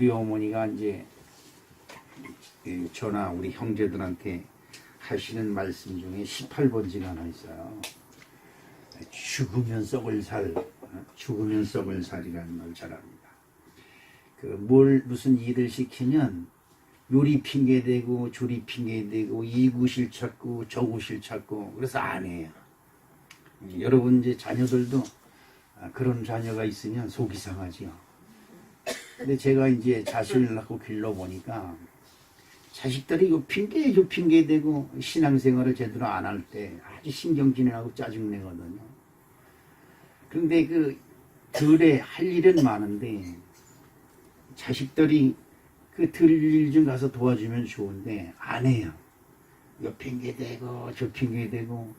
우리 어머니가 이제 저나 우리 형제들한테 하시는 말씀 중에 18번지가 하나 있어요. 죽으면 썩을 살, 죽으면 썩을 살이라는 말 잘합니다. 무슨 일을 시키면 요리 핑계대고 조리 핑계대고 이 구실 찾고 저 구실 찾고 그래서 안 해요. 여러분 이제 자녀들도 그런 자녀가 있으면 속이 상하지요. 근데 제가 이제 자신을 낳고 길러보니까 자식들이 요 핑계 저 핑계대고 신앙생활을 제대로 안 할 때 아주 신경질나고 짜증내거든요. 그런데 들에 할 일은 많은데 자식들이 들 좀 가서 도와주면 좋은데 안 해요. 요 핑계대고 저 핑계대고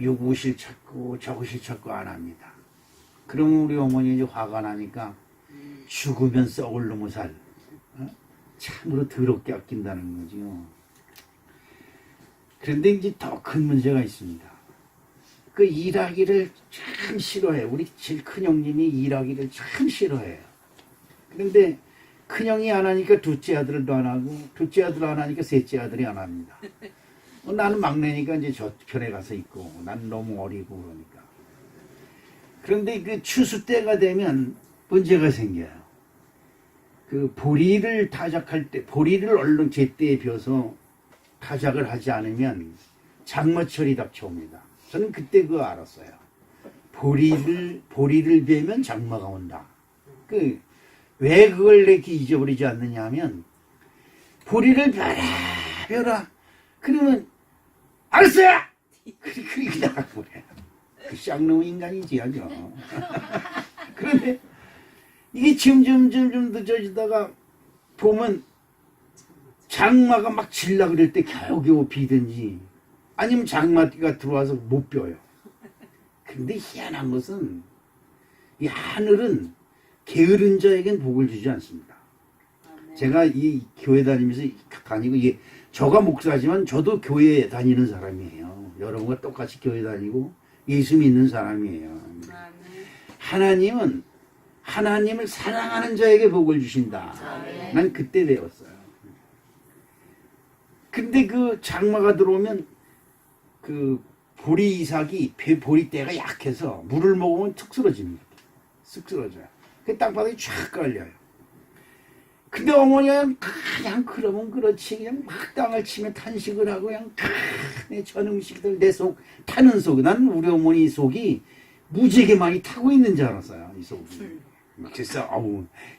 요 구실 찾고 저 구실 찾고 안 합니다. 그러면 우리 어머니 이제 화가 나니까 죽으면 썩을 놈의 살. 참으로 더럽게 아낀다는 거죠. 그런데 이제 더 큰 문제가 있습니다. 일하기를 참 싫어해요. 우리 제일 큰형님이 일하기를 참 싫어해요. 그런데 큰형이 안 하니까 둘째 아들도 안 하고 둘째 아들 안 하니까 셋째 아들이 안 합니다. 나는 막내니까 이제 저 편에 가서 있고 난 너무 어리고 그러니까. 그런데 추수 때가 되면 문제가 생겨요. 보리를 타작할 때, 보리를 얼른 제때에 벼서 타작을 하지 않으면 장마철이 닥쳐옵니다. 저는 그때 그거 알았어요. 보리를 베면 장마가 온다. 왜 그걸 이렇게 잊어버리지 않느냐 하면, 보리를 벼라. 그러면, 알았어요! 그렇게 나가버려요. 쌍놈 인간이지, 아주. 그런데, 이게 점점 늦어지다가 보면 장마가 막 질라 그럴 때 겨우겨우 비든지 아니면 장마가 들어와서 못 벼요. 근데 희한한 것은 이 하늘은 게으른 자에겐 복을 주지 않습니다. 제가 이 교회 다니면서 다니고 이게 저가 목사지만 저도 교회 다니는 사람이에요. 여러분과 똑같이 교회 다니고 예수 믿는 사람이에요. 하나님을 사랑하는 자에게 복을 주신다. 난 그때 배웠어요. 근데 장마가 들어오면 보리 이삭이 보리대가 약해서 물을 먹으면 툭 쓰러집니다. 쓱 쓰러져요. 땅바닥에 쫙 깔려요. 근데 어머니가 그냥 그러면 그렇지 그냥 막 땅을 치며 탄식을 하고 그냥 내 전 음식들 내 속 타는 속. 난 우리 어머니 속이 무지하게 많이 타고 있는 줄 알았어요. 이 속이. 그래서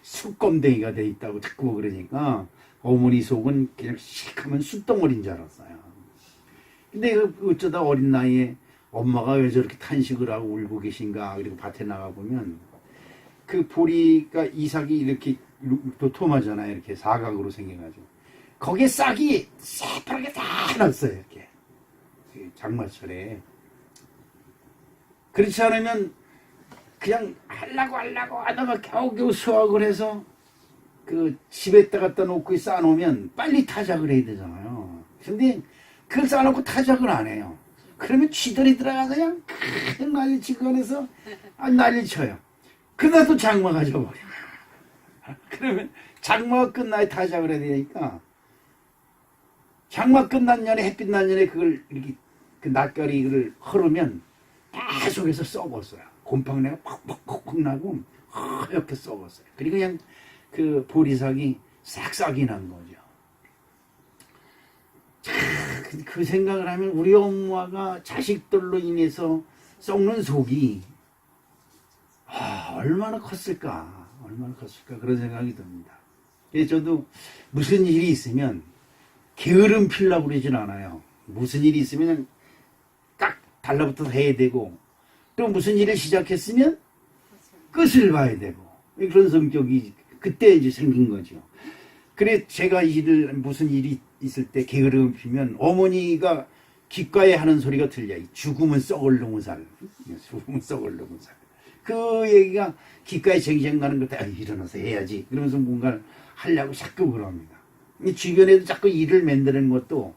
숯검댕이가 돼 있다고 자꾸 그러니까 어머니 속은 그냥 씩하면 숯덩어리인 줄 알았어요. 근데 어쩌다 어린 나이에 엄마가 왜 저렇게 탄식을 하고 울고 계신가 그리고 밭에 나가보면 보리가 이삭이 이렇게 도톰하잖아요. 이렇게 사각으로 생겨가지고 거기에 싹이 새파랗게 다 났어요. 이렇게 장마철에. 그렇지 않으면 그냥 하려고 하다가 겨우겨우 수확을 해서 집에다 갖다 놓고 쌓아놓으면 빨리 타작을 해야 되잖아요. 근데 그걸 쌓아놓고 타작을 안 해요. 그러면 쥐들이 들어가서 그냥 큰 난리치고 해서 난리 쳐요. 그러다 또 장마가 져버려. 그러면 장마가 끝나야 타작을 해야 되니까 장마 끝난 년에 햇빛 난 년에 그걸 이렇게 낯가리를 흐르면 계속해서 썩었어요. 곰팡내가 팍팍팍팍 나고 하얗게 썩었어요. 그리고 그냥 보리삭이 싹싹이 난 거죠. 그 생각을 하면 우리 엄마가 자식들로 인해서 썩는 속이 얼마나 컸을까 그런 생각이 듭니다. 그래서 저도 무슨 일이 있으면 게으름 피려고 그러진 않아요. 무슨 일이 있으면 딱 달라붙어서 해야 되고 또 무슨 일을 시작했으면 끝을 봐야 되고 그런 성격이 그때 이제 생긴 거죠. 그래 제가 무슨 일이 있을 때 게으름 피면 어머니가 귓가에 하는 소리가 들려요. 죽으면 썩을 놈의 살. 죽으면 썩을 놈의 살. 그 얘기가 귓가에 쟁쟁 가는 것 같아. 일어나서 해야지. 그러면서 뭔가를 하려고 자꾸 그럽니다. 주변에도 자꾸 일을 만드는 것도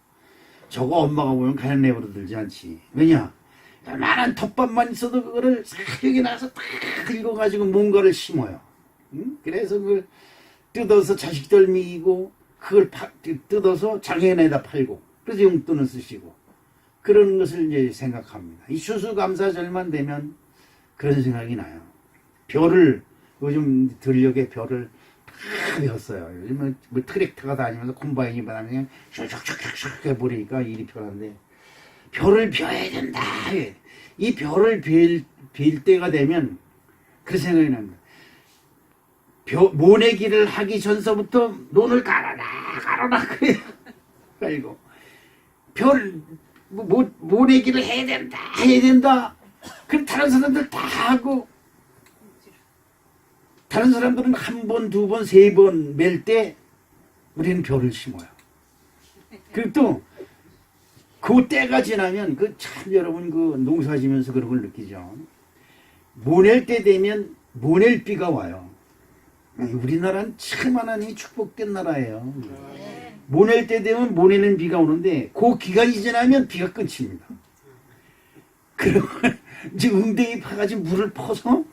저거 엄마가 보면 그냥 내버려 들지 않지. 왜냐? 많은 텃밭만 있어도 그거를 여기 나가서 딱 읽어가지고 뭔가를 심어요. 응? 그래서 뜯어서 자식들 먹이고 그걸 뜯어서 장애인에다 팔고 그래서 용돈을 쓰시고 그런 것을 이제 생각합니다. 이 추수감사절만 되면 그런 생각이 나요. 별을 요즘 들녘에 별을 다 배웠어요. 요즘은 뭐 트랙터가 다니면서 콤바인이 다니면 그냥 슉슉슉슉 해버리니까 일이 편한데 별을 벼야 된다. 이 별을 빌 때가 되면 그 생각이 납니다. 모내기를 하기 전서부터 논을 갈아라 그래 가지고 모내기를 해야 된다. 그럼 다른 사람들 다 하고 다른 사람들은 한 번, 두 번, 세 번 멜 때 우리는 별을 심어요. 그리고 또 그 때가 지나면 그 참 여러분 그 농사 지면서 그런 걸 느끼죠. 모낼 때 되면 모낼비가 와요. 우리나라는 참 하나님이 축복된 나라예요. 모낼 때 되면 모내는 비가 오는데 그 기간이 지나면 비가 끊깁니다. 그러면 이제 웅덩이 파가지고 물을 퍼서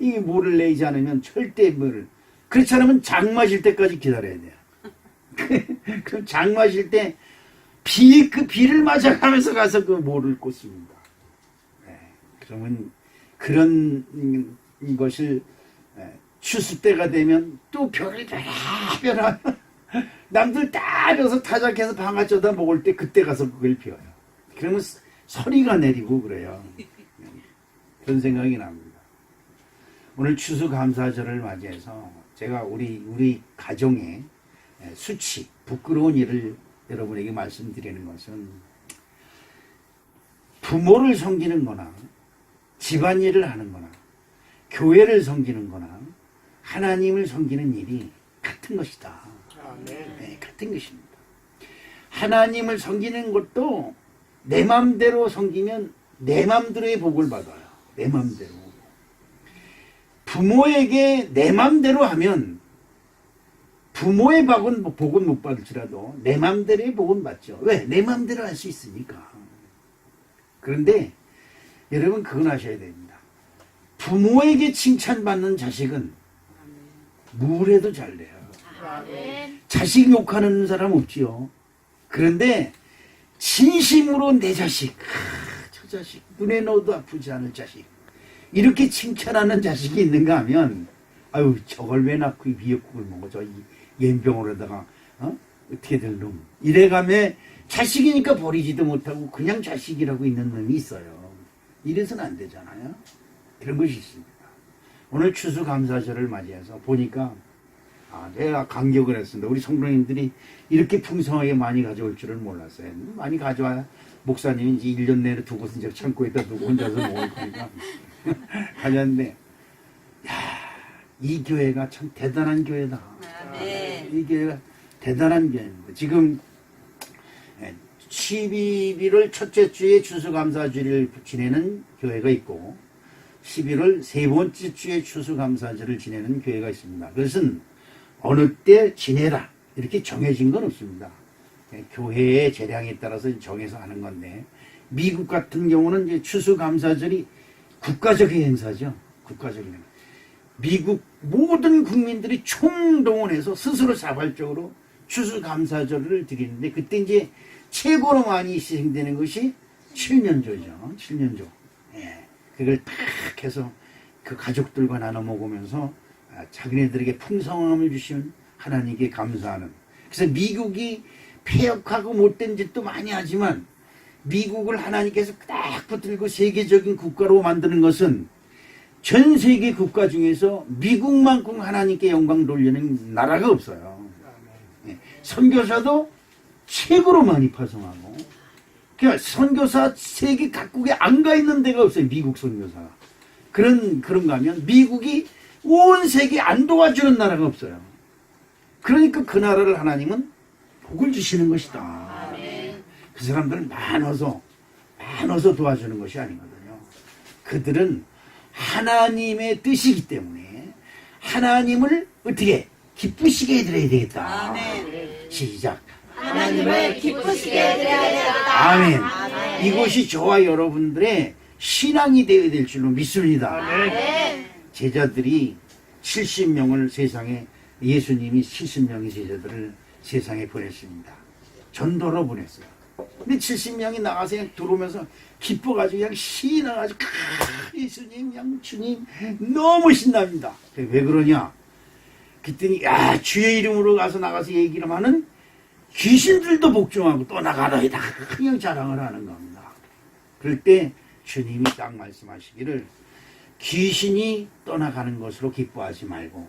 이게 물을 내지 않으면 절대 물을 그렇지 않으면 장 마실 때까지 기다려야 돼요. 그럼 장 마실 때 그 비를 맞아가면서 가서 그 모를 꽂습니다. 네. 그러면 그런 것을 추수 때가 되면 또 별을 별하면 남들 다 벼서 타작해서 방아쪄다 먹을 때 그때 가서 그걸 펴요. 그러면 서리가 내리고 그래요. 그런 생각이 납니다. 오늘 추수감사절을 맞이해서 제가 우리 가정의 수치, 부끄러운 일을 여러분에게 말씀드리는 것은 부모를 섬기는 거나 집안일을 하는 거나 교회를 섬기는 거나 하나님을 섬기는 일이 같은 것이다. 네, 같은 것입니다. 하나님을 섬기는 것도 내 맘대로 섬기면 내 맘대로의 복을 받아요. 내 맘대로. 부모에게 내 맘대로 하면 부모의 복은 못 받을지라도 내 맘대로의 복은 받죠. 왜? 내 맘대로 할 수 있으니까. 그런데 여러분 그건 아셔야 됩니다. 부모에게 칭찬받는 자식은 무엇해도 잘 돼요. 자식 욕하는 사람 없지요. 그런데 진심으로 내 자식, 저 자식 눈에 넣어도 아프지 않을 자식 이렇게 칭찬하는 자식이 있는가 하면 아유 저걸 왜 낳고 미역국을 먹어 저 연병으로다가 어떻게 될 놈 이래가며 자식이니까 버리지도 못하고 그냥 자식이라고 있는 놈이 있어요. 이래서는 안 되잖아요. 그런 것이 있습니다. 오늘 추수감사절을 맞이해서 보니까 내가 감격을 했습니다. 우리 성도님들이 이렇게 풍성하게 많이 가져올 줄은 몰랐어요. 많이 가져와야 목사님이 이제 1년 내내 두 곳은 이제 창고에다 두고 혼자서 먹을 거니까 가졌는데 이 교회가 참 대단한 교회다. 이 교회가 대단한 교회입니다. 지금 11월 첫째 주에 추수감사주를 지내는 교회가 있고 11월 세 번째 주에 추수감사절을 지내는 교회가 있습니다. 그것은 어느 때 지내라 이렇게 정해진 건 없습니다. 교회의 재량에 따라서 정해서 하는 건데 미국 같은 경우는 이제 추수감사절이 국가적인 행사죠. 국가적인 행사. 미국 모든 국민들이 총동원해서 스스로 자발적으로 추수감사절을 드리는데 그때 이제 최고로 많이 희생되는 것이 7년조죠. 7년조. 그걸 탁 해서 그 가족들과 나눠 먹으면서 자기네들에게 풍성함을 주신 하나님께 감사하는. 그래서 미국이 폐역하고 못된 짓도 많이 하지만 미국을 하나님께서 딱 붙들고 세계적인 국가로 만드는 것은 전 세계 국가 중에서 미국만큼 하나님께 영광 돌리는 나라가 없어요. 선교사도 최고로 많이 파송하고 그러니까 선교사 세계 각국에 안 가 있는 데가 없어요. 미국 선교사가. 그런가 하면 미국이 온 세계 안 도와주는 나라가 없어요. 그러니까 그 나라를 하나님은 복을 주시는 것이다. 그 사람들은 많아서 도와주는 것이 아니거든요. 그들은 하나님의 뜻이기 때문에 하나님을 어떻게 기쁘시게 해드려야 되겠다. 시작. 하나님을 기쁘시게 해드려야 되겠다. 아멘. 이것이 저와 여러분들의 신앙이 되어야 될 줄로 믿습니다. 제자들이 70명을 세상에 예수님이 70명의 제자들을 세상에 보냈습니다. 전도로 보냈어요. 근데 70명이 나가서 그냥 들어오면서 기뻐가지고 그냥 신이 나가지고 예수님, 양 주님 너무 신납니다. 왜 그러냐? 그랬더니 야 주의 이름으로 나가서 얘기를 하는 귀신들도 복종하고 떠나가라이다 그냥 자랑을 하는 겁니다. 그럴 때 주님이 딱 말씀하시기를 귀신이 떠나가는 것으로 기뻐하지 말고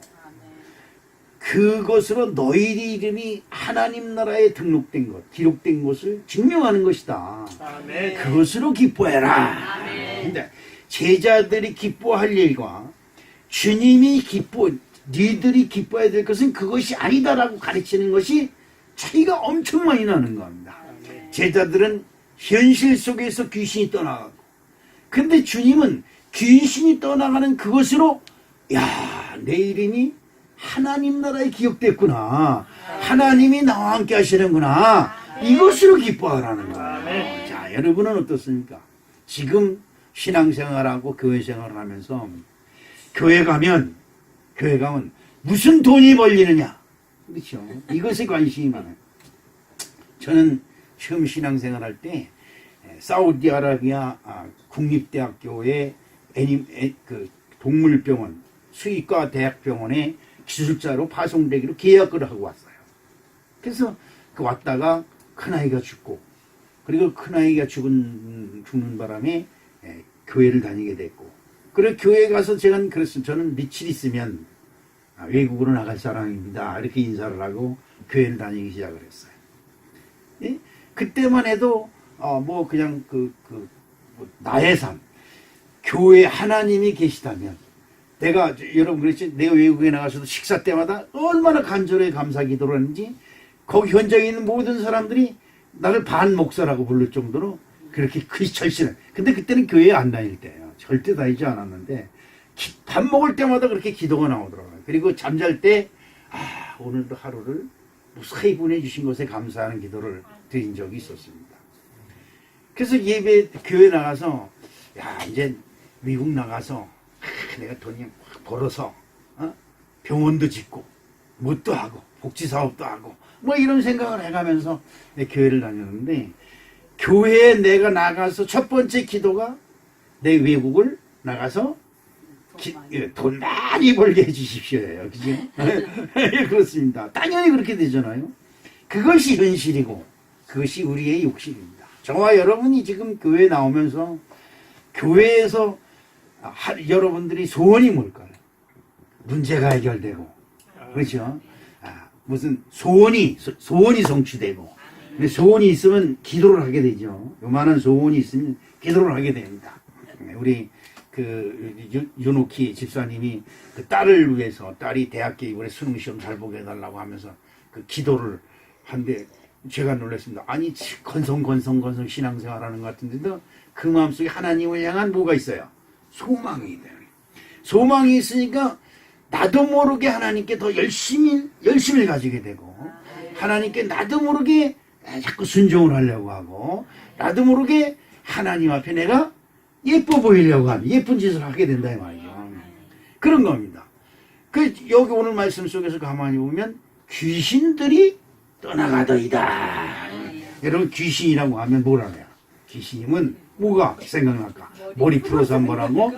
그것으로 너희 이름이 하나님 나라에 등록된 것, 기록된 것을 증명하는 것이다. 아멘. 그것으로 기뻐해라. 근데 제자들이 기뻐할 일과 주님이 니들이 기뻐해야 될 것은 그것이 아니다라고 가르치는 것이 차이가 엄청 많이 나는 겁니다. 제자들은 현실 속에서 귀신이 떠나가고, 근데 주님은 귀신이 떠나가는 그것으로 야, 내 이름이 하나님 나라에 기억됐구나. 하나님이 나와 함께 하시는구나. 이것으로 기뻐하라는 거예요. 자, 여러분은 어떻습니까? 지금 신앙생활하고 교회생활을 하면서 교회 가면 무슨 돈이 벌리느냐. 그렇죠. 이것에 관심이 많아요. 저는 처음 신앙생활할 때 사우디아라비아 국립대학교의 동물병원 수의과 대학병원에 기술자로 파송되기로 계약을 하고 왔어요. 그래서 왔다가 큰아이가 죽고, 그리고 큰아이가 죽는 바람에 교회를 다니게 됐고, 그래 교회에 가서 제가 그랬어요. 저는 며칠 있으면 외국으로 나갈 사람입니다. 이렇게 인사를 하고 교회를 다니기 시작을 했어요. 예? 그때만 해도 그냥 나의 삶, 교회 하나님이 계시다면, 내가 여러분 그랬지, 내가 외국에 나가서도 식사 때마다 얼마나 간절히 감사 기도를 하는지 거기 현장에 있는 모든 사람들이 나를 반 목사라고 부를 정도로 그렇게 절실해. 근데 그때는 교회에 안 다닐 때예요. 절대 다니지 않았는데 밥 먹을 때마다 그렇게 기도가 나오더라고요. 그리고 잠잘 때 오늘도 하루를 무사히 보내주신 것에 감사하는 기도를 드린 적이 있었습니다. 그래서 교회 나가서 이제 미국 나가서 내가 돈이 벌어서 병원도 짓고 뭣도 하고 복지사업도 하고 이런 생각을 해가면서 교회를 다녔는데, 교회에 내가 나가서 첫 번째 기도가 내 외국을 나가서 돈 많이 벌게 해주십시오예요. 그죠? 그렇습니다. 당연히 그렇게 되잖아요. 그것이 현실이고 그것이 우리의 욕심입니다. 저와 여러분이 지금 교회에 나오면서 교회에서 여러분들이 소원이 뭘까요? 문제가 해결되고, 그렇죠? 무슨 소원이 성취되고, 근데 소원이 있으면 기도를 하게 되죠. 요만한 소원이 있으면 기도를 하게 됩니다. 우리 윤옥희 집사님이 그 딸을 위해서, 딸이 대학교 이번에 수능시험 잘 보게 해달라고 하면서 그 기도를 한데 제가 놀랐습니다. 아니 건성 신앙생활하는 것 같은데도 그 마음속에 하나님을 향한 뭐가 있어요? 소망이 있어요. 소망이 있으니까 나도 모르게 하나님께 더 열심을 가지게 되고, 하나님께 나도 모르게 자꾸 순종을 하려고 하고, 나도 모르게 하나님 앞에 내가 예뻐 보이려고 하는 예쁜 짓을 하게 된다 이 말이죠. 그런 겁니다. 여기 오늘 말씀 속에서 가만히 보면 귀신들이 떠나가더이다. 여러분 귀신이라고 하면 뭐라 해요? 귀신이면 뭐가 생각날까? 머리 풀어서 한번 하고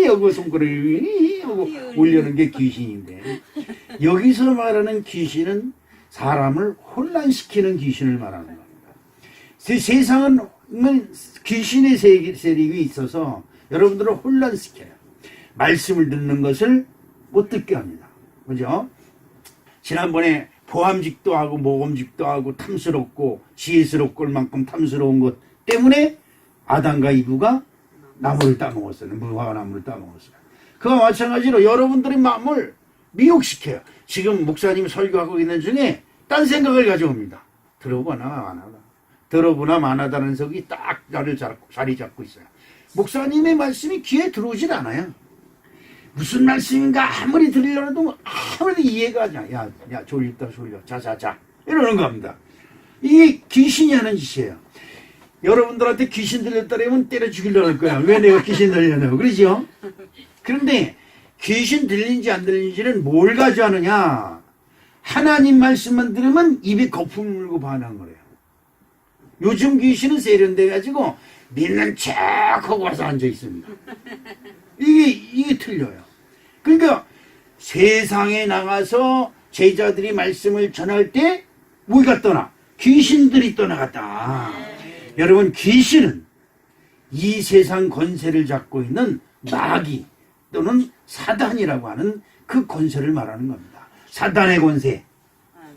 하고 손가락을 하고 올려는 게 귀신인데, 여기서 말하는 귀신은 사람을 혼란시키는 귀신을 말하는 겁니다. 세상은 귀신의 세력이 있어서 여러분들을 혼란시켜요. 말씀을 듣는 것을 못 듣게 합니다. 그죠? 지난번에 보암직도 하고 모범직도 하고 탐스럽고 지혜스럽고 만큼 탐스러운 것 때문에 아담과 이브가 나무를 따먹었어요. 무화과 나무를 따먹었어요. 그와 마찬가지로 여러분들의 마음을 미혹시켜요. 지금 목사님이 설교하고 있는 중에 딴 생각을 가져옵니다. 들어보나 마나다. 들어보나 마나다는 속이 딱 자리 잡고 있어요. 목사님의 말씀이 귀에 들어오질 않아요. 무슨 말씀인가 아무리 들으려고 해도 아무리 이해가 안 돼. 야 졸립다 졸려. 자자자 이러는 겁니다. 이게 귀신이 하는 짓이에요. 여러분들한테 귀신 들렸다라면 때려 죽이려고 할 거야. 왜 내가 귀신 들렸냐고. 그러죠? 그런데 귀신 들린지 안 들린지는 뭘 가져하느냐? 하나님 말씀만 들으면 입에 거품 물고 반한 거래요. 요즘 귀신은 세련돼가지고 믿는 척하고 와서 앉아 있습니다. 이게 틀려요. 그러니까 세상에 나가서 제자들이 말씀을 전할 때 뭐가 떠나? 귀신들이 떠나갔다. 여러분, 귀신은 이 세상 권세를 잡고 있는 마귀 또는 사단이라고 하는 그 권세를 말하는 겁니다. 사단의 권세.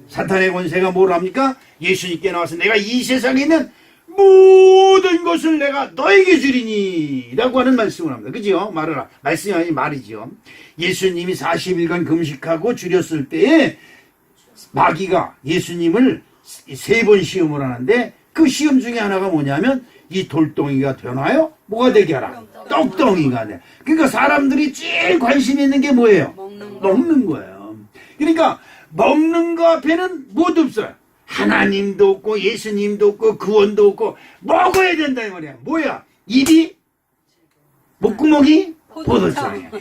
사탄의 권세가 뭐랍니까? 예수님께 나와서 내가 이 세상에 있는 모든 것을 내가 너에게 주리니 라고 하는 말씀을 합니다. 그죠? 말을, 말씀이 아니 말이죠. 예수님이 40일간 금식하고 줄였을 때에 마귀가 예수님을 3번 시험을 하는데 그 시험 중에 하나가 뭐냐면 이 돌덩이가 되나요? 뭐가 되게 하라? 떡덩이가 돼. 그러니까 사람들이 제일 관심 있는 게 뭐예요? 먹는 거예요. 그러니까 먹는 거 앞에는 뭐도 없어요. 하나님도 없고 예수님도 없고 구원도 없고 먹어야 된다 이 말이야. 뭐야? 입이 목구멍이 포도청이야.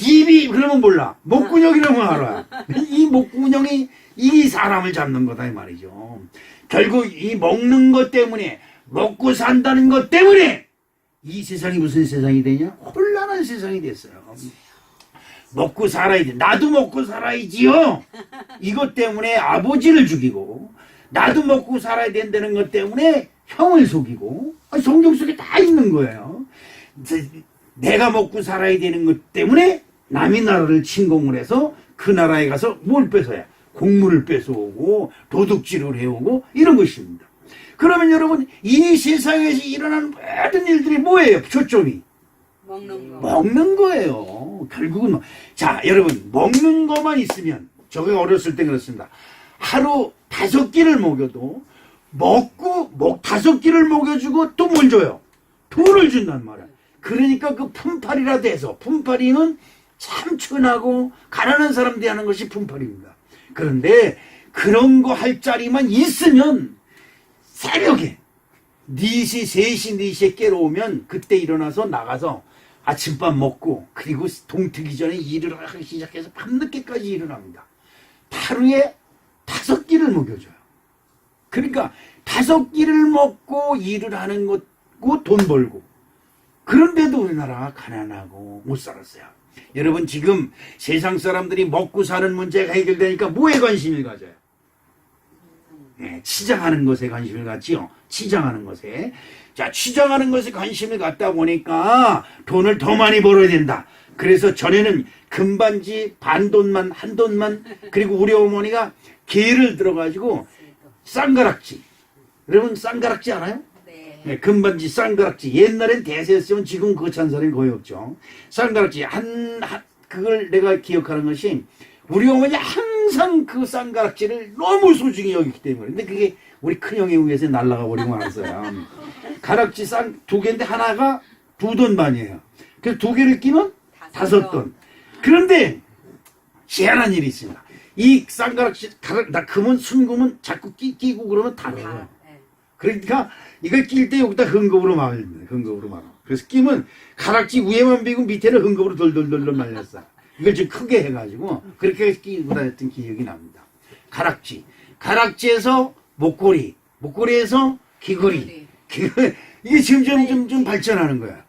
입이 그러면 몰라. 목구멍이라면 알아. 이 목구멍이 이 사람을 잡는 거다 이 말이죠. 결국 이 먹는 것 때문에 먹고 산다는 것 때문에 이 세상이 무슨 세상이 되냐? 혼란한 세상이 됐어요. 먹고 살아야 돼. 나도 먹고 살아야지요. 이것 때문에 아버지를 죽이고 나도 먹고 살아야 된다는 것 때문에 형을 속이고 성경 속에 다 있는 거예요. 내가 먹고 살아야 되는 것 때문에 남의 나라를 침공을 해서 그 나라에 가서 뭘 뺏어야? 곡물을 뺏어오고 도둑질을 해오고 이런 것입니다. 그러면 여러분 이 세상에서 일어나는 모든 일들이 뭐예요? 초점이 먹는 거예요. 결국은 자 여러분 먹는 것만 있으면 저가 어렸을 때 그렇습니다. 하루 5끼를 먹여도 먹고 5끼를 먹여주고 또 뭘 줘요? 돈을 준단 말이야. 그러니까 그 품팔이라도 해서 품팔이는 참 천하고 가난한 사람들이 하는 것이 품팔입니다. 그런데 그런 거 할 자리만 있으면 새벽에 4시, 3시, 4시에 깨러오면 그때 일어나서 나가서 아침밥 먹고 그리고 동트기 전에 일을 하기 시작해서 밤늦게까지 일을 합니다. 하루에 5끼를 먹여줘요. 그러니까 5끼를 먹고 일을 하는 것고 돈 벌고 그런데도 우리나라가 가난하고 못 살았어요. 여러분 지금 세상 사람들이 먹고 사는 문제가 해결되니까 뭐에 관심을 가져요? 네, 치장하는 것에 관심을 갖지요. 치장하는 것에. 자, 치장하는 것에 관심을 갖다 보니까 돈을 더 많이 벌어야 된다. 그래서 전에는 금반지 반돈만 한돈만 그리고 우리 어머니가 개를 들어가지고 쌍가락지. 여러분 쌍가락지 알아요? 네, 금반지 쌍가락지. 옛날엔 대세였으면 지금 그거 찬 사람이 거의 없죠. 쌍가락지 그걸 내가 기억하는 것이 우리 어머니 항상 그 쌍가락지를 너무 소중히 여기기 때문에. 근데 그게 우리 큰형에 의해서 날아가 버리고 말았어요. 가락지 쌍 2개인데 하나가 2돈 반이에요. 그래서 2개를 끼면 5돈. 그런데 희한한 일이 있습니다. 이 쌍가락지 나 금은 순금은 자꾸 끼고 그러면 달아요. 그러니까 이걸 낄 때 여기다 흥금으로 말립니다. 흥금으로 말아. 그래서 끼면 가락지 위에만 비고 밑에는 흥금으로 돌돌돌돌 말렸어. 이걸 좀 크게 해가지고 그렇게 끼고 다녔던 기억이 납니다. 가락지에서 목걸이, 목걸이에서 귀걸이. 이게 점점 좀 발전하는 거야.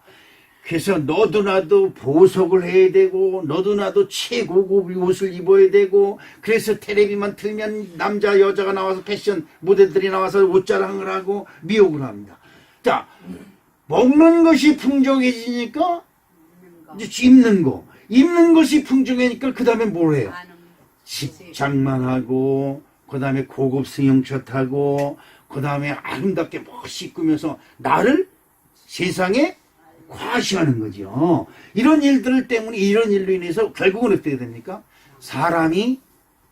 그래서 너도 나도 보석을 해야 되고 너도 나도 최고급 옷을 입어야 되고 그래서 텔레비만 틀면 남자 여자가 나와서 패션 모델들이 나와서 옷자랑을 하고 미혹을 합니다. 자, 먹는 것이 풍족해지니까 이제 입는 것이 풍족해지니까 그 다음에 뭘 해요? 집장만 하고 그 다음에 고급 승용차 타고 그 다음에 아름답게 멋있게 꾸면서 나를 세상에 과시하는 거죠. 이런 일들 때문에 이런 일로 인해서 결국은 어떻게 됩니까? 사람이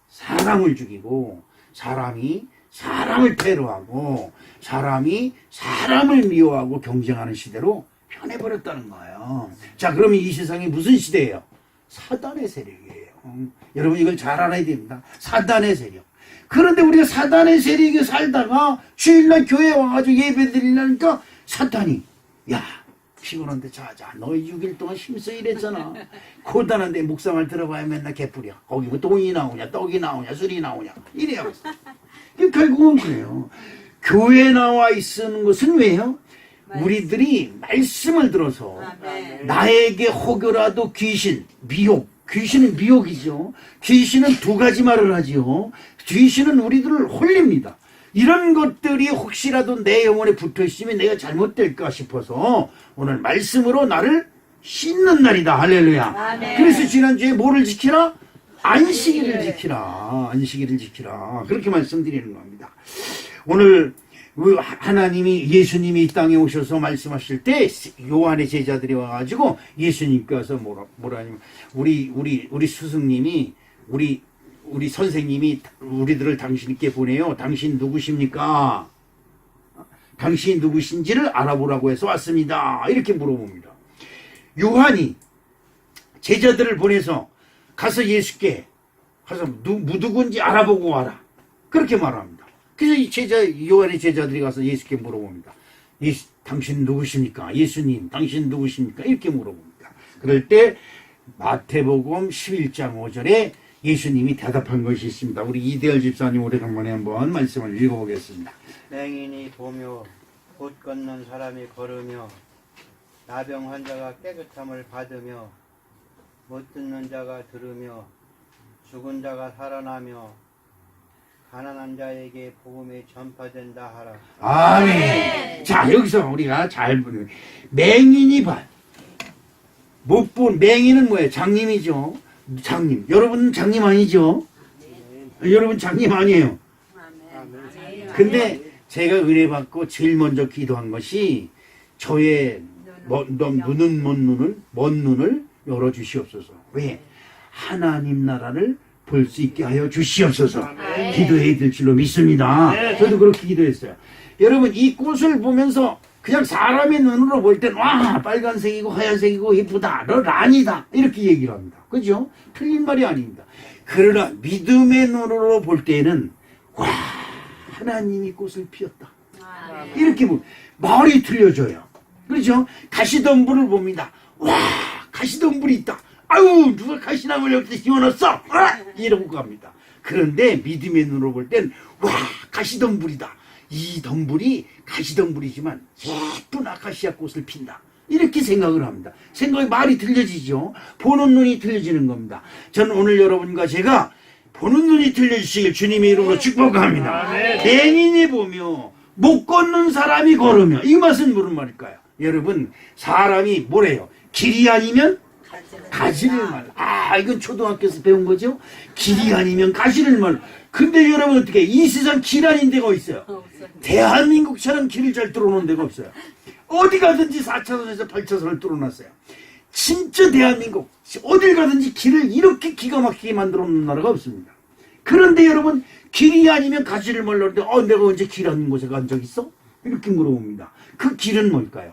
사람을 죽이고 사람이 사람을 테러하고 사람이 사람을 미워하고 경쟁하는 시대로 변해버렸다는 거예요. 자, 그러면 이 세상이 무슨 시대예요? 사단의 세력이에요. 여러분 이걸 잘 알아야 됩니다. 사단의 세력. 그런데 우리가 사단의 세력에 살다가 주일날 교회 와가지고 예배 드리려니까 사탄이 야 피곤한데 자자 너희 6일 동안 힘써 일했잖아. 고단한데 묵상을 들어봐야 맨날 개뿔이야. 거기 뭐 돈이 나오냐 떡이 나오냐 술이 나오냐 이래요. 결국은 그래요. 교회 나와 있는 것은 왜요? 우리들이 말씀을 들어서 나에게 혹여라도 귀신, 미혹, 귀신은 미혹이죠. 귀신은 두 가지 말을 하지요. 귀신은 우리들을 홀립니다. 이런 것들이 혹시라도 내 영혼에 붙어 있으면 내가 잘못될까 싶어서 오늘 말씀으로 나를 씻는 날이다. 할렐루야. 아멘. 그래서 지난주에 뭐를 지키라? 안식일을 지키라. 안식일을 지키라. 그렇게 말씀드리는 겁니다. 오늘 하나님이 예수님이 이 땅에 오셔서 말씀하실 때 요한의 제자들이 와가지고 예수님께서 뭐라냐면 우리 스승님이 우리 선생님이 우리들을 당신께 보내요. 당신 누구십니까? 당신이 누구신지를 알아보라고 해서 왔습니다. 이렇게 물어봅니다. 요한이 제자들을 보내서 가서 예수께 가서 누군지 알아보고 와라. 그렇게 말합니다. 그래서 요한의 제자들이 가서 예수께 물어봅니다. 당신 누구십니까? 예수님, 당신 누구십니까? 이렇게 물어봅니다. 그럴 때 마태복음 11장 5절에 예수님이 대답한 것이 있습니다. 우리 이대열 집사님 오래간만에 한번 말씀을 읽어보겠습니다. 맹인이 보며 곧 걷는 사람이 걸으며 나병 환자가 깨끗함을 받으며 못 듣는 자가 들으며 죽은 자가 살아나며 가난한 자에게 복음이 전파된다 하라. 아멘. 자, 여기서 우리가 잘 보는 맹인이 못 본 맹인은 뭐예요? 장님이죠. 장님. 여러분 장님 아니죠? 여러분 장님 아니에요. 근데 제가 은혜 받고 제일 먼저 기도한 것이 저의 먼 눈을 열어 주시옵소서. 왜? 하나님 나라를 볼 수 있게 하여 주시옵소서. 기도해야 될 줄로 믿습니다. 저도 그렇게 기도했어요. 여러분 이 꽃을 보면서 그냥 사람의 눈으로 볼 땐 와 빨간색이고 하얀색이고 예쁘다 너 란이다 이렇게 얘기를 합니다. 그죠? 틀린 말이 아닙니다. 그러나 믿음의 눈으로 볼 때는 와 하나님이 꽃을 피웠다 이렇게 말이 틀려져요. 그렇죠? 가시덤불을 봅니다. 와 가시덤불이 있다. 아유 누가 가시나무를 여기다 심어놨어 이러고 갑니다. 그런데 믿음의 눈으로 볼 땐 와 가시덤불이다. 이 덤불이 가시덤불이지만 예쁜 아카시아 꽃을 핀다. 이렇게 생각을 합니다. 생각이 말이 틀려지죠. 보는 눈이 틀려지는 겁니다. 저는 오늘 여러분과 제가 보는 눈이 틀려지시길 주님의 이름으로 축복합니다. 맹인이 보며 못 걷는 사람이 걸으며 이 맛은 무슨 말일까요? 여러분 사람이 뭐래요? 길이 아니면 가지를 말라. 이건 초등학교에서 배운 거죠? 길이 아니면 가지를 말라. 근데 여러분 어떻게 이 세상 길 아닌 데가 있어요? 대한민국처럼 길을 잘 뚫어놓은 데가 없어요. 어디 가든지 4차선에서 8차선을 뚫어놨어요. 진짜 대한민국 어딜 가든지 길을 이렇게 기가 막히게 만들어 놓은 나라가 없습니다. 그런데 여러분 길이 아니면 가지를 말라는데 내가 언제 길 아닌 곳에 간 적 있어? 이렇게 물어봅니다. 그 길은 뭘까요?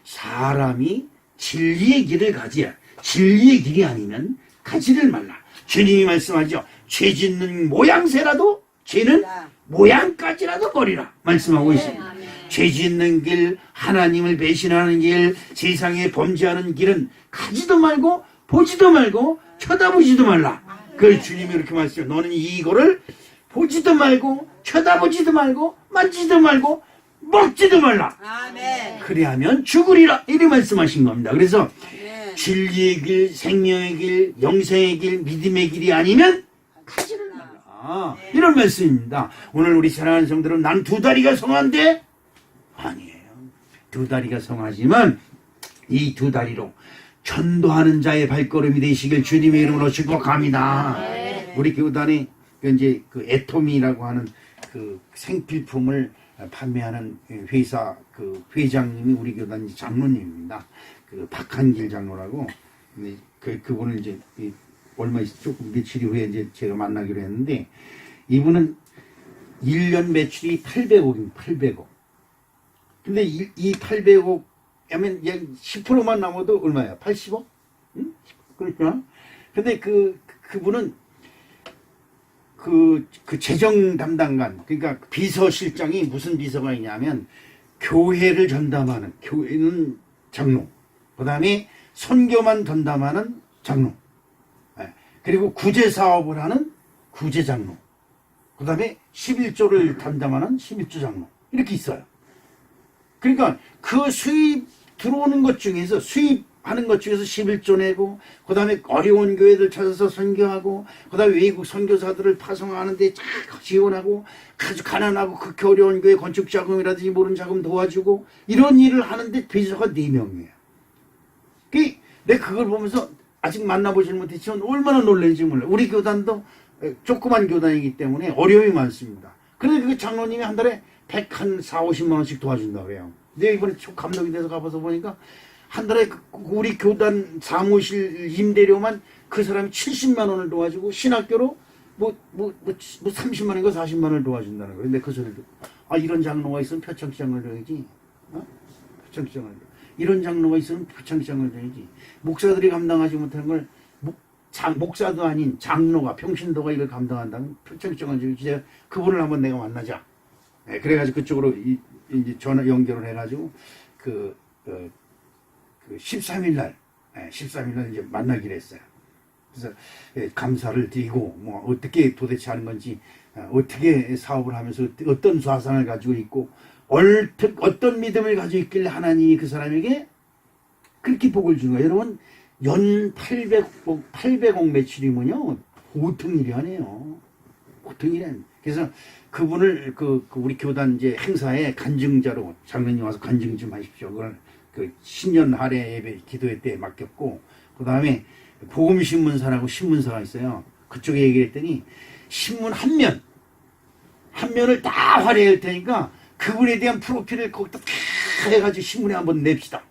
사람이 진리의 길을 가지야. 진리의 길이 아니면 가지를 말라. 주님이 말씀하죠. 죄 짓는 모양새라도 죄는 모양까지라도 버리라 말씀하고 있습니다. 죄 짓는 길, 하나님을 배신하는 길, 세상에 범죄하는 길은 가지도 말고 보지도 말고 쳐다보지도 말라. 그 주님이 이렇게 말씀해요. 너는 이거를 보지도 말고 쳐다보지도 말고 만지도 말고 먹지도 말라. 아멘. 그래야면 죽으리라. 이렇게 말씀하신 겁니다. 그래서 진리의 길, 생명의 길, 영생의 길, 믿음의 길이 아니면 가지를 말라. 이런 말씀입니다. 오늘 우리 사랑하는 성들은 난 두 다리가 성한데 아니에요. 두 다리가 성하지만 이 두 다리로 전도하는 자의 발걸음이 되시길 주님의 이름으로 축복합니다. 우리 교단에 이제 그 애토미라고 하는 그 생필품을 판매하는 회사 그 회장님이 우리 교단 장로님입니다. 그 박한길 장로라고 그분을 이제 얼마 조금 며칠 후에 이제 제가 만나기로 했는데 이분은 1년 매출이 800억입니다. 800억. 근데 이 800억 하면 10%만 남아도 얼마야? 80억? 응? 그렇구나. 근데 그분은 그 재정 담당관, 그러니까 비서실장이 무슨 비서가 있냐면 교회를 전담하는, 교회는 장로, 그 다음에 선교만 전담하는 장로, 그리고 구제사업을 하는 구제장로, 그 다음에 11조를 담당하는 11조 장로, 이렇게 있어요. 그러니까 그 수입 들어오는 것 중에서 수입하는 것 중에서 11조 내고, 그 다음에 어려운 교회들 찾아서 선교하고, 그 다음에 외국 선교사들을 파송하는데 쫙 지원하고, 아주 가난하고 극히 어려운 교회 건축 자금이라든지 모른 자금 도와주고, 이런 일을 하는데 비서가 4명이에요. 내가 그걸 보면서 아직 만나보지 못했지만 얼마나 놀랐는지 몰라요. 우리 교단도 조그만 교단이기 때문에 어려움이 많습니다. 그런데 그 장로님이 한 달에 140, 50만 원씩 도와준다고 그래요. 내가 이번에 감독이 돼서 가봐서 보니까 한 달에 우리 교단 사무실 임대료만 그 사람이 70만 원을 도와주고, 신학교로 뭐 30만 원인가 40만 원을 도와준다는 거예요. 근데 그 소리를 듣고, 아, 이런 장로가 있으면 표창장을 줘야지. 표창장을 줘. 이런 장로가 있으면 표창장을 줘야지. 목사들이 감당하지 못하는 걸 목사도 아닌 장로가, 평신도가 이걸 감당한다면 표창장을 줘야지. 제가 그분을 한번 내가 만나자. 그래가지고 그쪽으로 이제 전화 연결을 해가지고 그 13일 날 이제 만나기로 했어요. 그래서 감사를 드리고, 뭐 어떻게 도대체 하는 건지, 어떻게 사업을 하면서 어떤 사상을 가지고 있고, 어떤 믿음을 가지고 있길래 하나님이 그 사람에게 그렇게 복을 주는 거예요. 여러분, 연 800억 매출이면요, 보통 일이 아니에요. 보통 일이 아니에요. 그래서 그분을 우리 교단 이제 행사에 간증자로, 장로님 와서 간증 좀 하십시오. 그걸 그 신년 할애 예배 기도회 때 맡겼고, 그 다음에 복음신문사라고 신문사가 있어요. 그쪽에 얘기를 했더니, 신문 한 면을 다 활용할 테니까 그분에 대한 프로필을 거기다 다 해가지고 신문에 한번 냅시다.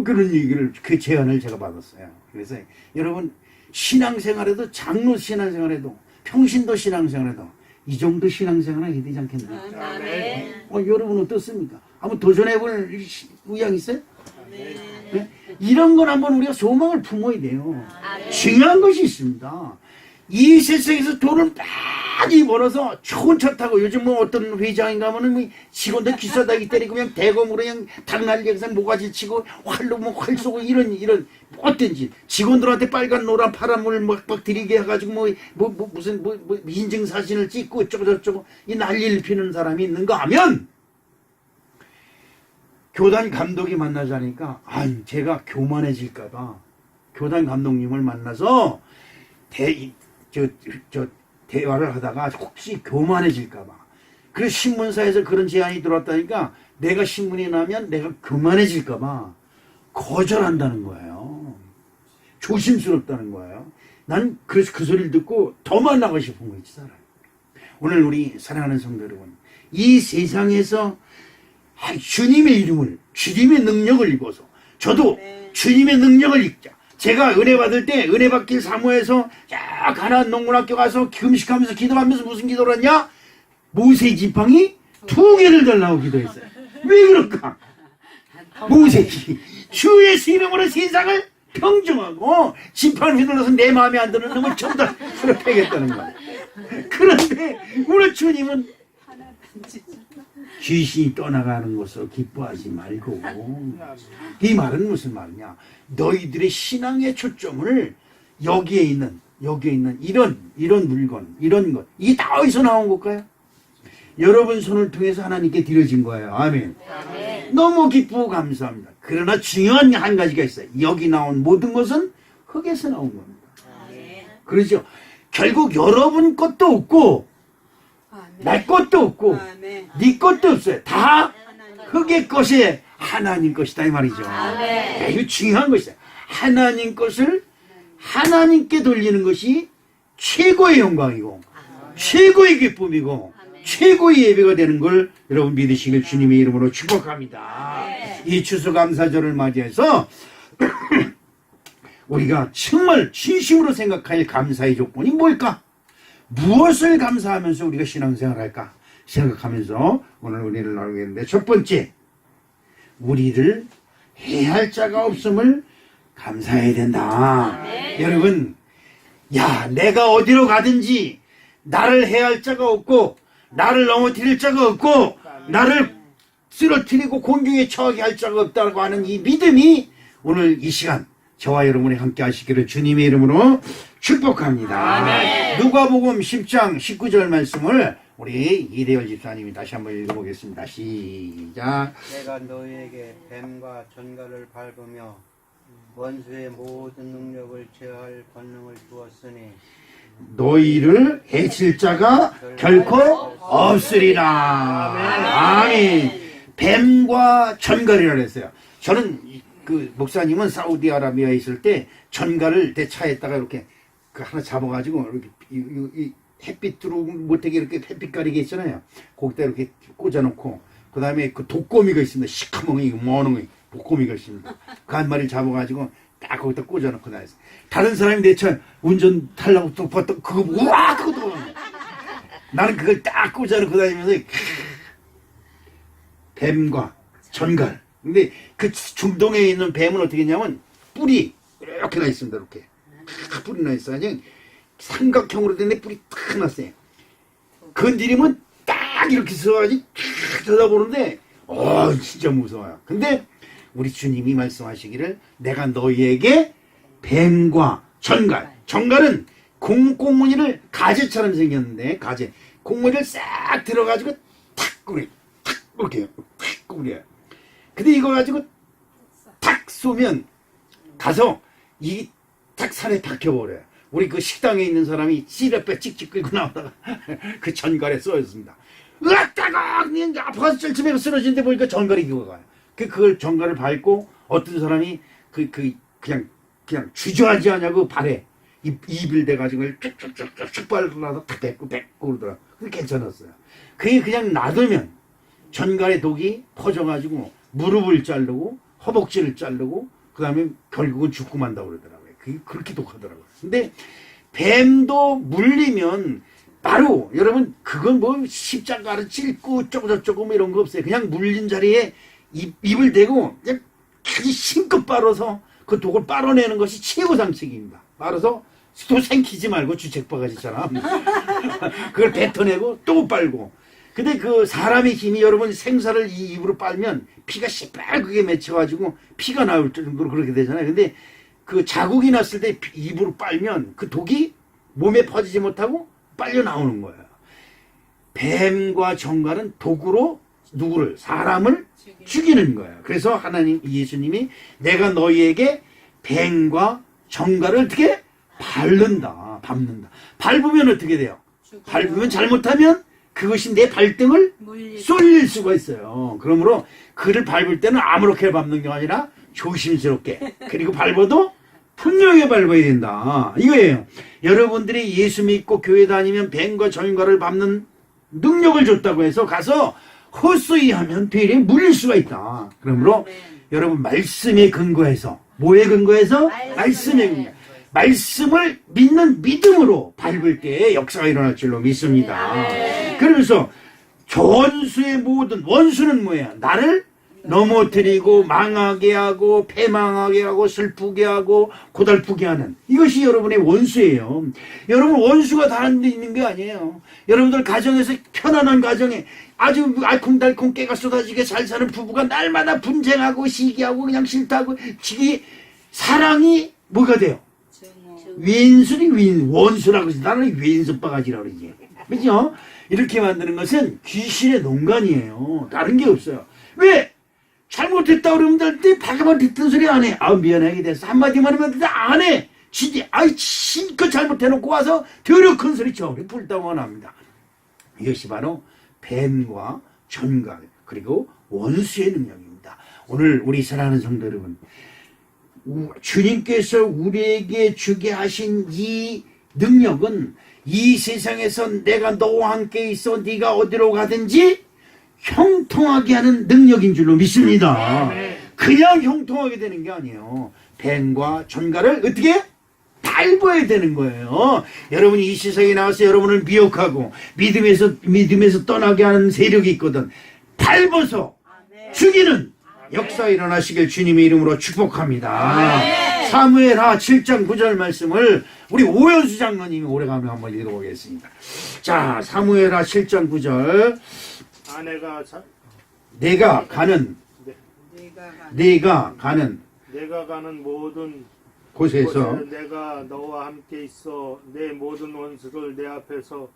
그런 얘기를, 그 제안을 제가 받았어요. 그래서 여러분, 신앙생활에도, 장로 신앙생활에도, 평신도 신앙생활에도 이 정도 신앙생활을 해야 되지 않겠나. 여러분 어떻습니까? 한번 도전해볼 의향 있어요? 네? 이런 걸 한번 우리가 소망을 품어야 돼요. 중요한 것이 있습니다. 이 세상에서 돈을 많이 벌어서 좋은 차 타고, 요즘 뭐 어떤 회장인가 하면은 뭐 직원들 기사다기 때리고 그냥 대검으로 그냥 닭날개에서 모가지 치고 활로 뭐 활 쏘고 이런 어떤지 직원들한테 빨간 노란 파란물 막 들이게 해가지고 무슨 인증 사진을 찍고 어쩌고 저쩌고 이 난리를 피는 사람이 있는가 하면, 교단 감독이 만나자니까, 제가 교만해질까봐 교단 감독님을 만나서 대화를 하다가 혹시 교만해질까봐, 그래서 신문사에서 그런 제안이 들어왔다니까 내가 신문이 나면 내가 교만해질까봐 거절한다는 거예요. 조심스럽다는 거예요. 난 그래서 그 소리를 듣고 더 만나고 싶은 거지, 사람. 오늘 우리 사랑하는 성도 여러분, 이 세상에서 주님의 이름을, 주님의 능력을 입어서, 저도 주님의 능력을 입자. 제가 은혜 받을 때 은혜 받길 사모해서 쫙 가나안 농문학교 가서 금식하면서 기도하면서 무슨 기도를 했냐? 모세 지팡이 2개를 달라고 기도했어요. 왜 그럴까? 모세지 주 예수 이름으로 세상을 평정하고 지팡이 휘둘러서 내 마음에 안 드는 놈을 전부 다 패겠다는 거예요. 그런데 우리 주님은 귀신이 떠나가는 것을 기뻐하지 말고, 이 말은 무슨 말이냐? 너희들의 신앙의 초점을 여기에 있는 이런 물건, 이런 것, 이게 다 어디서 나온 걸까요? 여러분 손을 통해서 하나님께 드려진 거예요. 아멘. 너무 기쁘고 감사합니다. 그러나 중요한 한 가지가 있어요. 여기 나온 모든 것은 흙에서 나온 겁니다. 그렇죠? 결국 여러분 것도 없고 내 것도 없고 네 것도 없어요. 다 흙의 것이 하나님 것이다, 이 말이죠. 이거 중요한 것이다. 하나님 것을 하나님께 돌리는 것이 최고의 영광이고 최고의 기쁨이고 최고의 예배가 되는 걸 여러분 믿으시길 주님의 이름으로 축복합니다. 이 추수감사절을 맞이해서 우리가 정말 진심으로 생각할 감사의 조건이 뭘까? 무엇을 감사하면서 우리가 신앙생활을 할까 생각하면서 오늘 은혜를 나누겠는데, 첫 번째, 우리를 해할 자가 없음을 감사해야 된다. 여러분, 내가 어디로 가든지 나를 해할 자가 없고 나를 넘어뜨릴 자가 없고 나를 쓰러뜨리고 공경에 처하게 할 자가 없다고 하는 이 믿음이 오늘 이 시간 저와 여러분이 함께 하시기를 주님의 이름으로 축복합니다. 아멘. 누가복음 10장 19절 말씀을 우리 이대열 집사님이 다시 한번 읽어보겠습니다. 시작. 내가 너희에게 뱀과 전갈을 밟으며 원수의 모든 능력을 제어할 권능을 주었으니 너희를 해칠 자가 결코 없으리라. 아멘. 뱀과 전갈이라 그랬어요. 저는 그 목사님은 사우디아라비아에 있을 때 전갈을 내 차에다가 이렇게 그 하나 잡아가지고 이렇게 이 햇빛 들어오고 못하게 이렇게 햇빛 가리게 있잖아요. 거기다 이렇게 꽂아놓고 그 다음에 그 독거미가 있습니다. 시커먼 거 뭐하는 거 독거미가 있습니다. 그 한 마리를 잡아가지고 딱 거기다 꽂아놓고 다녔어요. 다른 사람이 내 차 운전 타려고 또 봤다 그거 우와 그거 나는 그걸 딱 꽂아놓고 다니면서 뱀과 전갈. 근데 그 중동에 있는 뱀은 어떻게 했냐면 뿔이 이렇게 나 있습니다. 이렇게 뿔이 나 있어요. 그냥 삼각형으로 된 뿔이 탁 났어요. 건드리면 딱 이렇게 서가지고 쳐다보는데 진짜 무서워요. 근데 우리 주님이 말씀하시기를 내가 너희에게 뱀과 전갈은 공무니를 가재처럼 생겼는데 가재 공무니를 싹 들어가지고 탁 꾸려 탁 이렇게 탁 꾸려요. 근데 이거 가지고 탁 쏘면 가서 이 탁 산에 박혀버려요. 우리 그 식당에 있는 사람이 시럽배 찍찍 끌고 나오다가 그 전갈에 쏘였습니다. 으악 따가 그냥 아파서 쩔쯤에 쓰러지는데 보니까 전갈이 기어가요. 그걸 전갈을 밟고 어떤 사람이 그냥 주저하지 않냐고 발에 입을 대가지고 쭉쭉쭉쭉 빨라서 탁 뱉고 그러더라. 그게 괜찮았어요. 그게 그냥 놔두면 전갈의 독이 퍼져가지고 무릎을 자르고 허벅지를 자르고 그 다음에 결국은 죽고 만다고 그러더라고요. 그게 그렇게 독하더라고요. 근데 뱀도 물리면 바로 여러분 그건 뭐 십자가를 찔고 쪼고저쪼고 뭐 이런 거 없어요. 그냥 물린 자리에 입을 대고 그냥 아주 힘껏 빨아서 그 독을 빨아내는 것이 최고상책입니다. 빨아서 또 생기지 말고 주책바가지처럼 그걸 뱉어내고 또 빨고. 근데 그 사람의 힘이 여러분 생사를 이 입으로 빨면 피가 시뻘겋게 맺혀가지고 피가 나올 정도로 그렇게 되잖아요. 근데 그 자국이 났을 때 입으로 빨면 그 독이 몸에 퍼지지 못하고 빨려 나오는 거예요. 뱀과 전갈은 독으로 누구를 사람을 죽이는 거예요. 그래서 하나님 예수님이 내가 너희에게 뱀과 전갈을 어떻게 밟는다. 밟으면 어떻게 돼요? 밟으면 잘못하면 그것이 내 발등을 쏠릴 수가 있어요. 그러므로 그를 밟을 때는 아무렇게 밟는 게 아니라 조심스럽게 그리고 밟아도 분명히 밟아야 된다. 이거예요. 여러분들이 예수 믿고 교회 다니면 뱀과 전갈을 밟는 능력을 줬다고 해서 가서 헛소리 하면 뱀에 물릴 수가 있다. 그러므로 여러분 말씀에 근거해서 뭐에 근거해서? 말씀에 근거해서 말씀을 믿는 믿음으로 밟을 때 역사가 일어날 줄로 믿습니다. 그러면서 원수의 모든 원수는 뭐예요? 나를 넘어뜨리고 망하게 하고 패망하게 하고 슬프게 하고 고달프게 하는 이것이 여러분의 원수예요. 여러분 원수가 다른 데 있는 게 아니에요. 여러분들 가정에서 편안한 가정에 아주 알콩달콩 깨가 쏟아지게 잘 사는 부부가 날마다 분쟁하고 시기하고 그냥 싫다고 지기 사랑이 뭐가 돼요? 왼수니 원수라고 해서 나는 왼수 바가지라고 그러지. 그죠? 이렇게 만드는 것은 귀신의 농간이에요. 다른 게 없어요. 왜? 잘못했다 그러면 때 바가만 듣던 소리 안 해. 미안하게 됐어. 한마디만 하면 안 해. 진짜 실컷 잘못해놓고 와서 더러 큰 소리 쳐. 불다만 합니다. 이것이 바로 뱀과 전갈 그리고 원수의 능력입니다. 오늘 우리 사랑하는 성도 여러분, 주님께서 우리에게 주게 하신 이 능력은 이 세상에서 내가 너와 함께 있어 네가 어디로 가든지 형통하게 하는 능력인 줄로 믿습니다. 그냥 형통하게 되는 게 아니에요. 뱀과 전갈을 어떻게? 밟아야 되는 거예요. 여러분이 이 세상에 나와서 여러분을 미혹하고 믿음에서 떠나게 하는 세력이 있거든. 밟아서 죽이는 역사 일어나시길 주님의 이름으로 축복합니다. 사무엘하 7장 9절 말씀을 우리 오연수 장로님이 오래가면 한번 읽어보겠습니다. 자, 사무엘하 7장 9절. 내가 가는 내가 가는 모든 곳에서 곳에 내가 너와 함께 있어 내 모든 원수를 내 앞에서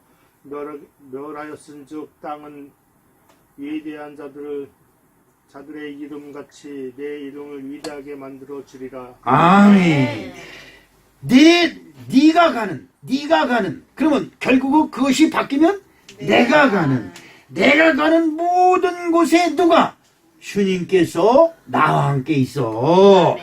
멸하였은즉 땅은 위대한 자들의 이름같이 내 이름을 위대하게 만들어 주리라. 아멘. 네가 가는 그러면 결국은 그것이 바뀌면 내가 가는 모든 곳에 누가 주님께서 나와 함께 있어.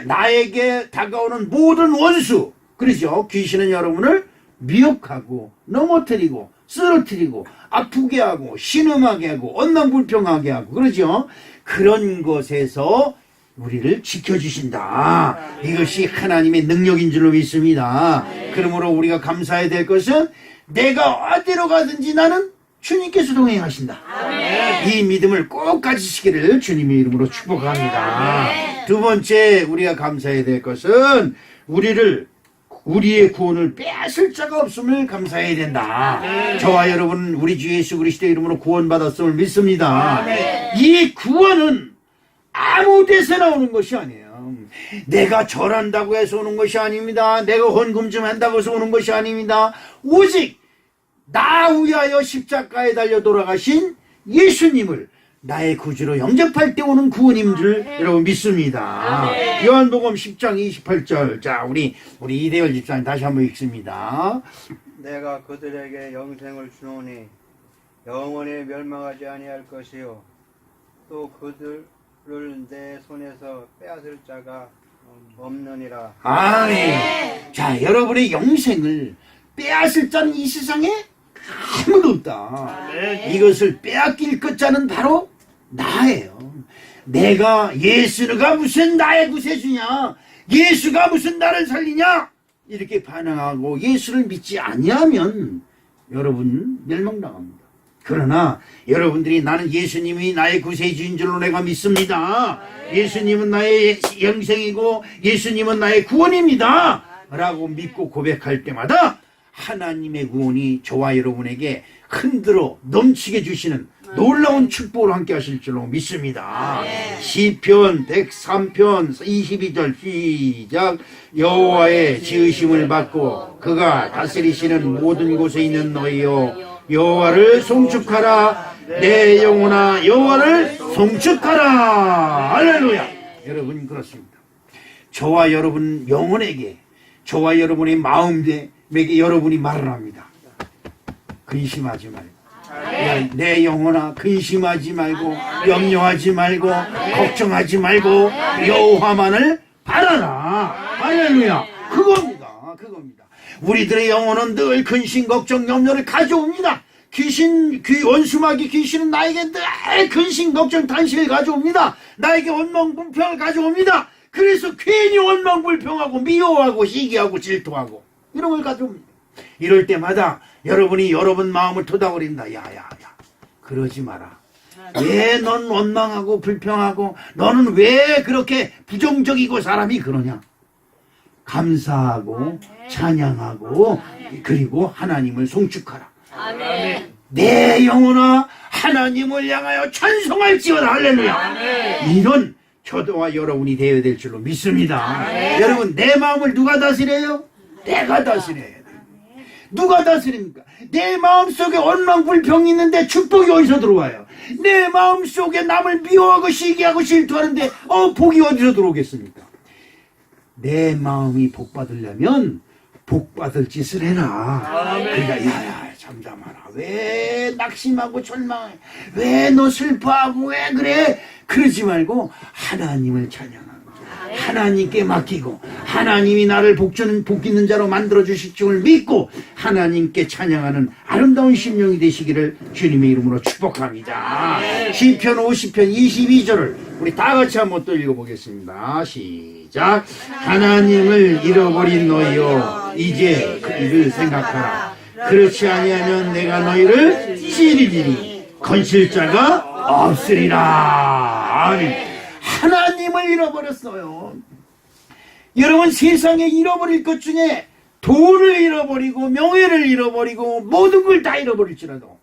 나에게 다가오는 모든 원수, 그렇죠? 귀신은 여러분을 미혹하고 넘어뜨리고 쓰러뜨리고 아프게 하고 신음하게 하고 언망불평하게 하고, 그러죠? 그런 것에서 우리를 지켜주신다. 이것이 하나님의 능력인 줄로 믿습니다. 그러므로 우리가 감사해야 될 것은 내가 어디로 가든지 나는 주님께서 동행하신다. 이 믿음을 꼭 가지시기를 주님의 이름으로 축복합니다. 두 번째 우리가 감사해야 될 것은 우리의 구원을 빼앗을 자가 없음을 감사해야 된다. 저와 여러분 우리 주 예수 그리스도의 이름으로 구원받았음을 믿습니다. 이 구원은 아무 데서나 오는 것이 아니에요. 내가 절한다고 해서 오는 것이 아닙니다. 내가 헌금 좀 한다고 해서 오는 것이 아닙니다. 오직 나 위하여 십자가에 달려 돌아가신 예수님을 나의 구주로 영접할 때 오는 구원인 줄 여러분 믿습니다. 요한복음 10장 28절. 자, 우리 이대열 집사님 다시 한번 읽습니다. 내가 그들에게 영생을 주노니 영원히 멸망하지 아니할 것이요 또 그들을 내 손에서 빼앗을 자가 없느니라. 아멘. 자, 여러분의 영생을 빼앗을 자는 이 세상에 아무도 없다. 이것을 빼앗길 것자는 바로 나예요. 내가 예수가 무슨 나의 구세주냐, 예수가 무슨 나를 살리냐, 이렇게 반항하고 예수를 믿지 아니하면 여러분 멸망당합니다. 그러나 여러분들이 나는 예수님이 나의 구세주인 줄로 내가 믿습니다. 예수님은 나의 영생이고 예수님은 나의 구원입니다 라고 믿고 고백할 때마다 하나님의 구원이 저와 여러분에게 흔들어 넘치게 주시는 놀라운 축복을 함께 하실 줄로 믿습니다. 시편 103편 22절 시작. 여호와의 지으심을 받고 그가 다스리시는 모든 곳에 있는 너희여 여호와를 송축하라. 내 영혼아 여호와를 송축하라. 할렐루야. 여러분 그렇습니다. 저와 여러분 영혼에게, 저와 여러분의 마음에 여러분이 말을 합니다. 근심하지 말고, 내 영혼아 근심하지 말고 염려하지 말고 걱정하지 말고 여호와만을 바라라. 할렐루야. 그겁니다. 우리들의 영혼은 늘 근심 걱정 염려를 가져옵니다. 원수마귀 귀신은 나에게 늘 근심 걱정 탄식을 가져옵니다. 나에게 원망불평을 가져옵니다. 그래서 괜히 원망불평하고 미워하고 시기하고 질투하고 이런 걸 가져옵니다. 이럴 때마다 여러분이 여러분 마음을 토닥거립니다. 야야야, 그러지 마라. 왜 넌 원망하고 불평하고 너는 왜 그렇게 부정적이고 사람이 그러냐. 감사하고 찬양하고 그리고 하나님을 송축하라. 내 영혼아 하나님을 향하여 찬송할지어다. 할렐루야. 이런 저와 여러분이 되어야 될 줄로 믿습니다. 여러분 내 마음을 누가 다스려요? 내가 다스려야 돼요. 누가 다스립니까? 내 마음속에 원망불평이 있는데 축복이 어디서 들어와요? 내 마음속에 남을 미워하고 시기하고 질투하는데 복이 어디서 들어오겠습니까? 내 마음이 복받으려면 복받을 짓을 해라. 그러니까 야야 잠잠하라. 왜 낙심하고 절망해? 왜 너 슬퍼하고 왜 그래? 그러지 말고 하나님을 찬양하고 하나님께 맡기고 하나님이 나를 복 있는 자로 만들어주실 줄 믿고 하나님께 찬양하는 아름다운 심령이 되시기를 주님의 이름으로 축복합니다. 시편 50편 22절을 우리 다 같이 한번 또 읽어보겠습니다. 시작. 하나님을 잃어버린 너희여 이제 그를 생각하라. 그렇지 아니하면 내가 너희를 찌르리니 건실 자가 없으리라. 아멘. 하나님을 잃어버렸어요. 여러분 세상에 잃어버릴 것 중에 돈을 잃어버리고 명예를 잃어버리고 모든 걸 다 잃어버릴지라도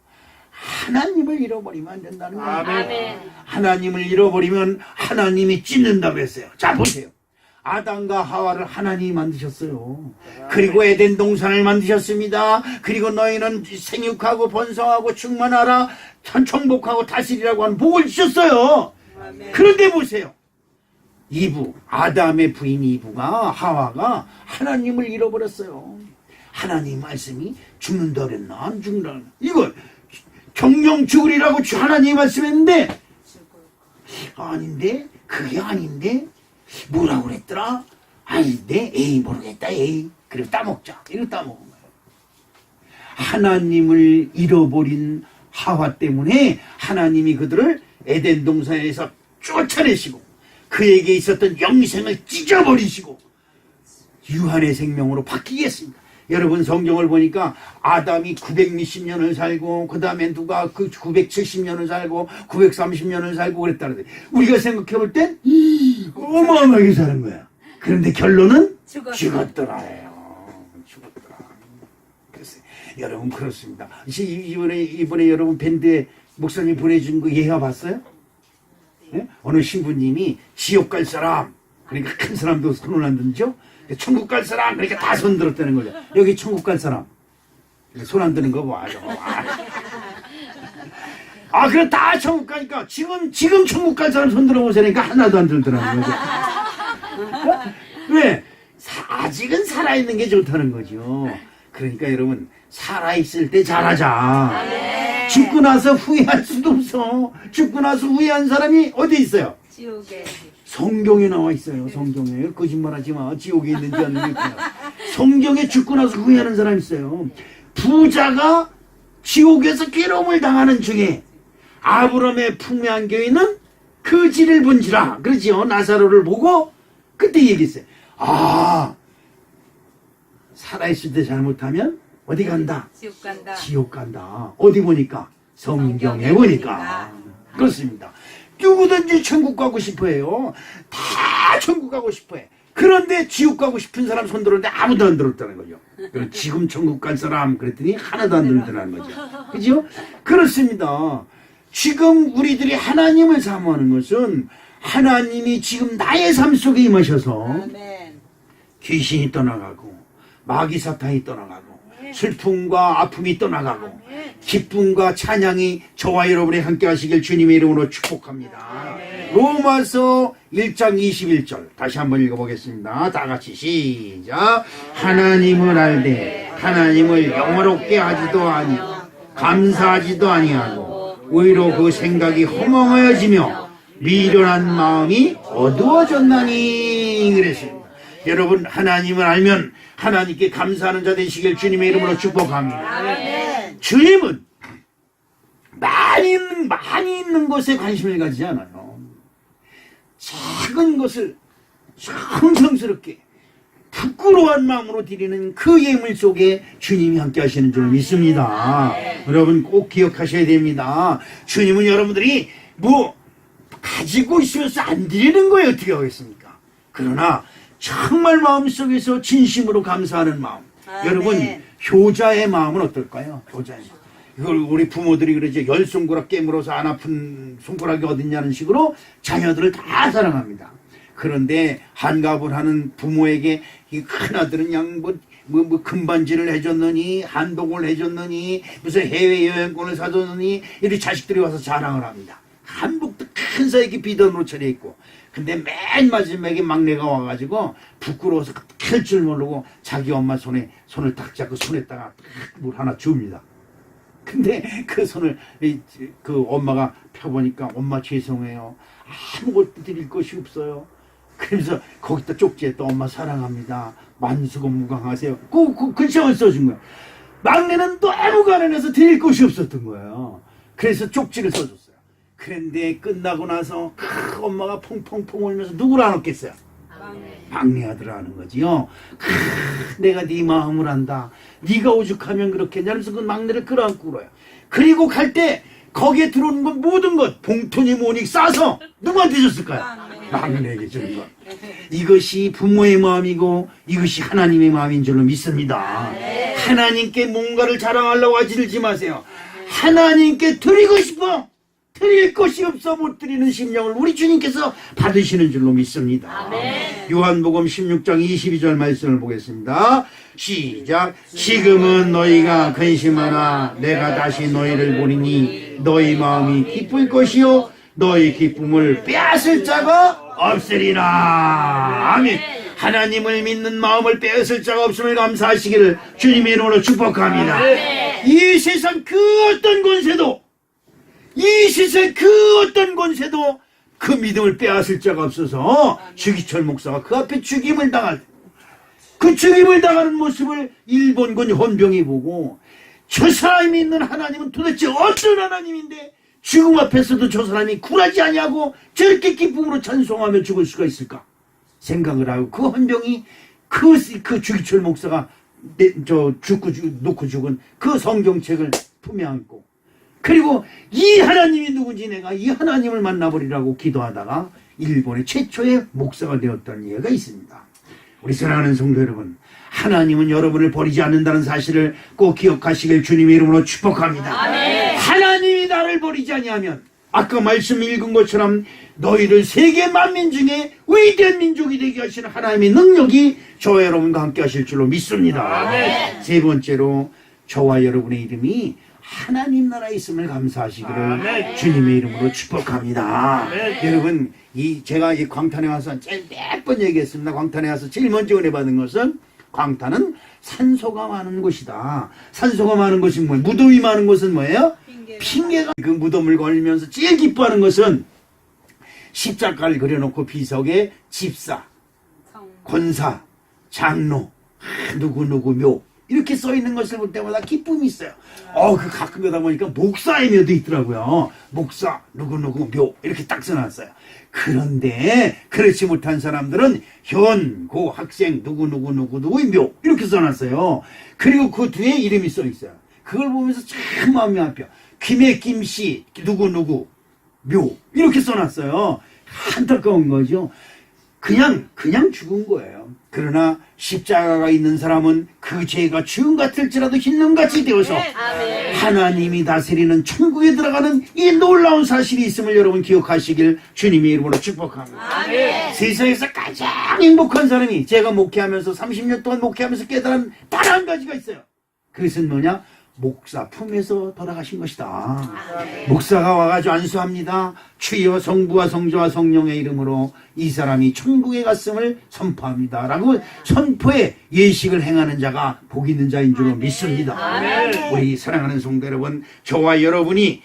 하나님을 잃어버리면 안 된다는 거예요. 아멘. 하나님을 잃어버리면 하나님이 찢는다고 했어요. 자, 보세요. 아담과 하와를 하나님이 만드셨어요. 그리고 에덴 동산을 만드셨습니다. 그리고 너희는 생육하고 번성하고 충만하라, 천총복하고 다스리라고 하는 복을 주셨어요. 그런데 보세요. 이브, 아담의 부인 이브가, 하와가 하나님을 잃어버렸어요. 하나님 말씀이 죽는다 그랬나 안 죽는다 그랬나, 이거 정령 죽으리라고 하나님이 말씀했는데 아닌데, 그게 아닌데, 뭐라고 그랬더라? 아닌데, 에이 모르겠다, 에이. 그래 따먹자. 이거 따먹은 거예요. 하나님을 잃어버린 하와 때문에 하나님이 그들을 에덴 동산에서 쫓아내시고 그에게 있었던 영생을 찢어버리시고 유한의 생명으로 바뀌겠습니다. 여러분, 성경을 보니까 아담이 900몇 년을 살고 그 다음에 누가 그 970년을 살고 930년을 살고 그랬다 그러는데 우리가 생각해 볼 땐 어마어마하게 사는 거야. 그런데 결론은 죽었더라요. 죽었더라. 글쎄, 여러분 그렇습니다. 이번에 여러분 밴드에 목사님 보내준 거 예화 봤어요? 네? 어느 신부님이 지옥 갈 사람, 그러니까 큰 사람도 손을 안 들죠? 천국 갈 사람, 그러니까 다 손 들었다는 거죠. 여기 천국 갈 사람. 손 안 드는 거 봐. 그래, 다 천국 가니까, 지금 천국 갈 사람 손 들어보세요니까 하나도 안 들더라는 거죠. 왜? 아직은 살아있는 게 좋다는 거죠. 그러니까 여러분, 살아있을 때 잘하자. 죽고 나서 후회할 수도 없어. 죽고 나서 후회한 사람이 어디 있어요? 지옥에. 성경에 나와 있어요. 성경에. 거짓말하지 마. 지옥에 있는지 없는지. 성경에 죽고 나서 후회하는 사람이 있어요. 부자가 지옥에서 괴로움을 당하는 중에 아브라함의 품에 안겨 있는 그 지를 본지라. 그러지요. 나사로를 보고 그때 얘기했어요. 살아있을 때 잘못하면 어디 간다? 지옥 간다. 지옥 간다. 어디 보니까? 성경에 보니까. 그렇습니다. 누구든지 천국 가고 싶어해요. 다 천국 가고 싶어해. 그런데 지옥 가고 싶은 사람 손 들었는데 아무도 안 들었다는 거죠. 지금 천국 갈 사람 그랬더니 하나도 안 들었다는 거죠. 그죠? 그렇습니다. 지금 우리들이 하나님을 사모하는 것은 하나님이 지금 나의 삶 속에 임하셔서 귀신이 떠나가고 마귀 사탄이 떠나가고 슬픔과 아픔이 떠나가고 기쁨과 찬양이 저와 여러분이 함께 하시길 주님의 이름으로 축복합니다. 로마서 1장 21절 다시 한번 읽어보겠습니다. 다 같이 시작. 하나님을 알되 하나님을 영화롭게 하지도 아니하고 감사하지도 아니하고 오히려 그 생각이 허망하여지며 미련한 마음이 어두워졌나니 그랬습니다. 여러분, 하나님을 알면 하나님께 감사하는 자 되시길 주님의 이름으로 축복합니다. 주님은 많이 있는 것에 관심을 가지지 않아요. 작은 것을 정성스럽게 부끄러운 마음으로 드리는 그 예물 속에 주님이 함께 하시는 줄 믿습니다. 여러분 꼭 기억하셔야 됩니다. 주님은 여러분들이 가지고 있으면서 안 드리는 거예요. 어떻게 하겠습니까? 그러나 정말 마음속에서 진심으로 감사하는 마음. 여러분, 효자의 마음은 어떨까요? 효자의 마음. 이걸 우리 부모들이 그러죠. 10손가락 깨물어서 안 아픈 손가락이 어딨냐는 식으로 자녀들을 다 사랑합니다. 그런데 한갑을 하는 부모에게 이 큰아들은 그냥 금반지를 해줬느니 한복을 해줬느니 무슨 해외여행권을 사줬느니 이렇게 자식들이 와서 자랑을 합니다. 한복도 큰 사이게 비단으로 차려입고. 근데 맨 마지막에 막내가 와가지고 부끄러워서 캘 줄 모르고 자기 엄마 손을 딱 잡고 손에다가 물 하나 줍니다. 근데 그 손을 그 엄마가 펴보니까 엄마 죄송해요. 아무것도 드릴 것이 없어요. 그러면서 거기다 쪽지에 또 엄마 사랑합니다. 만수건무강하세요. 그 글씨만 써준 거예요. 막내는 너무 가난해서 드릴 것이 없었던 거예요. 그래서 쪽지를 써줬어요. 그런데 끝나고 나서 엄마가 펑펑펑 울면서 누구를 안았겠어요? 막내 아들을 아는 거지요. 내가 네 마음을 안다. 네가 오죽하면 그렇겠냐 하면서 그 막내를 끌어안고 울어요. 그리고 갈 때 거기에 들어오는 건 모든 것 봉투니 뭐니 싸서 누구한테 줬을까요? 막내에게 주는 것. 이것이 부모의 마음이고 이것이 하나님의 마음인 줄로 믿습니다. 하나님께 뭔가를 자랑하려고 하지 마세요. 하나님께 드리고 싶어 드릴 것이 없어 못 드리는 심령을 우리 주님께서 받으시는 줄로 믿습니다. 아멘. 요한복음 16장 22절 말씀을 보겠습니다. 시작. 지금은 너희가 근심하나 내가 다시 너희를 보리니 너희 마음이 기쁠 것이요 너희 기쁨을 빼앗을 자가 없으리라. 아멘. 하나님을 믿는 마음을 빼앗을 자가 없음을 감사하시기를 주님의 이름으로 축복합니다. 이 세상 그 어떤 권세도 이 세상 그 어떤 권세도 그 믿음을 빼앗을 자가 없어서 주기철 목사가 그 앞에 죽임을 당할 그 죽임을 당하는 모습을 일본군 헌병이 보고 저 사람이 믿는 하나님은 도대체 어떤 하나님인데 죽음 앞에서도 저 사람이 굴하지 아니하고 저렇게 기쁨으로 찬송하며 죽을 수가 있을까 생각을 하고 그 헌병이 그 주기철 목사가 놓고 죽은 그 성경책을 품에 안고 그리고 이 하나님이 누군지 내가 이 하나님을 만나버리라고 기도하다가 일본의 최초의 목사가 되었다는 이야기가 있습니다. 우리 사랑하는 성도 여러분, 하나님은 여러분을 버리지 않는다는 사실을 꼭 기억하시길 주님의 이름으로 축복합니다. 아멘. 하나님이 나를 버리지 아니하면 아까 말씀 읽은 것처럼 너희를 세계 만민 중에 위대한 민족이 되게 하시는 하나님의 능력이 저와 여러분과 함께 하실 줄로 믿습니다. 아멘. 세 번째로 저와 여러분의 이름이 하나님 나라에 있음을 감사하시기를 아멘. 주님의 이름으로 축복합니다. 아멘. 여러분, 제가 이 광탄에 와서 제일 몇 번 얘기했습니다. 광탄에 와서 제일 먼저 은혜 받은 것은 광탄은 산소가 많은 곳이다. 산소가 많은 것이 뭐예요? 무덤이 많은 곳은 뭐예요? 핑계가. 그 무덤을 걸면서 제일 기뻐하는 것은 십자가를 그려놓고 비석에 집사, 권사, 장로, 누구누구 묘 이렇게 써있는 것을 볼 때마다 기쁨이 있어요. 그 가끔 가다 보니까 목사의 묘도 있더라고요. 목사, 누구누구 묘 이렇게 딱 써놨어요. 그런데 그렇지 못한 사람들은 현, 고, 학생, 누구누구누구누구의 묘 이렇게 써놨어요. 그리고 그 뒤에 이름이 써있어요. 그걸 보면서 참 마음이 아파요. 김해 김씨, 누구누구 묘 이렇게 써놨어요. 안타까운 거죠. 그냥 죽은 거예요. 그러나 십자가가 있는 사람은 그 죄가 주음 같을지라도 흰눈같이 되어서 아멘. 하나님이 다스리는 천국에 들어가는 이 놀라운 사실이 있음을 여러분 기억하시길 주님의 이름으로 축복합니다. 아멘. 세상에서 가장 행복한 사람이 제가 목회하면서 30년 동안 목회하면서 깨달은 단 한 가지가 있어요. 그것은 뭐냐? 목사 품에서 돌아가신 것이다. 목사가 와가지고 안수합니다. 주여 성부와 성자와 성령의 이름으로 이 사람이 천국에 갔음을 선포합니다. 라고 선포의 예식을 행하는 자가 복 있는 자인 줄로 믿습니다. 아멘. 우리 사랑하는 성도 여러분, 저와 여러분의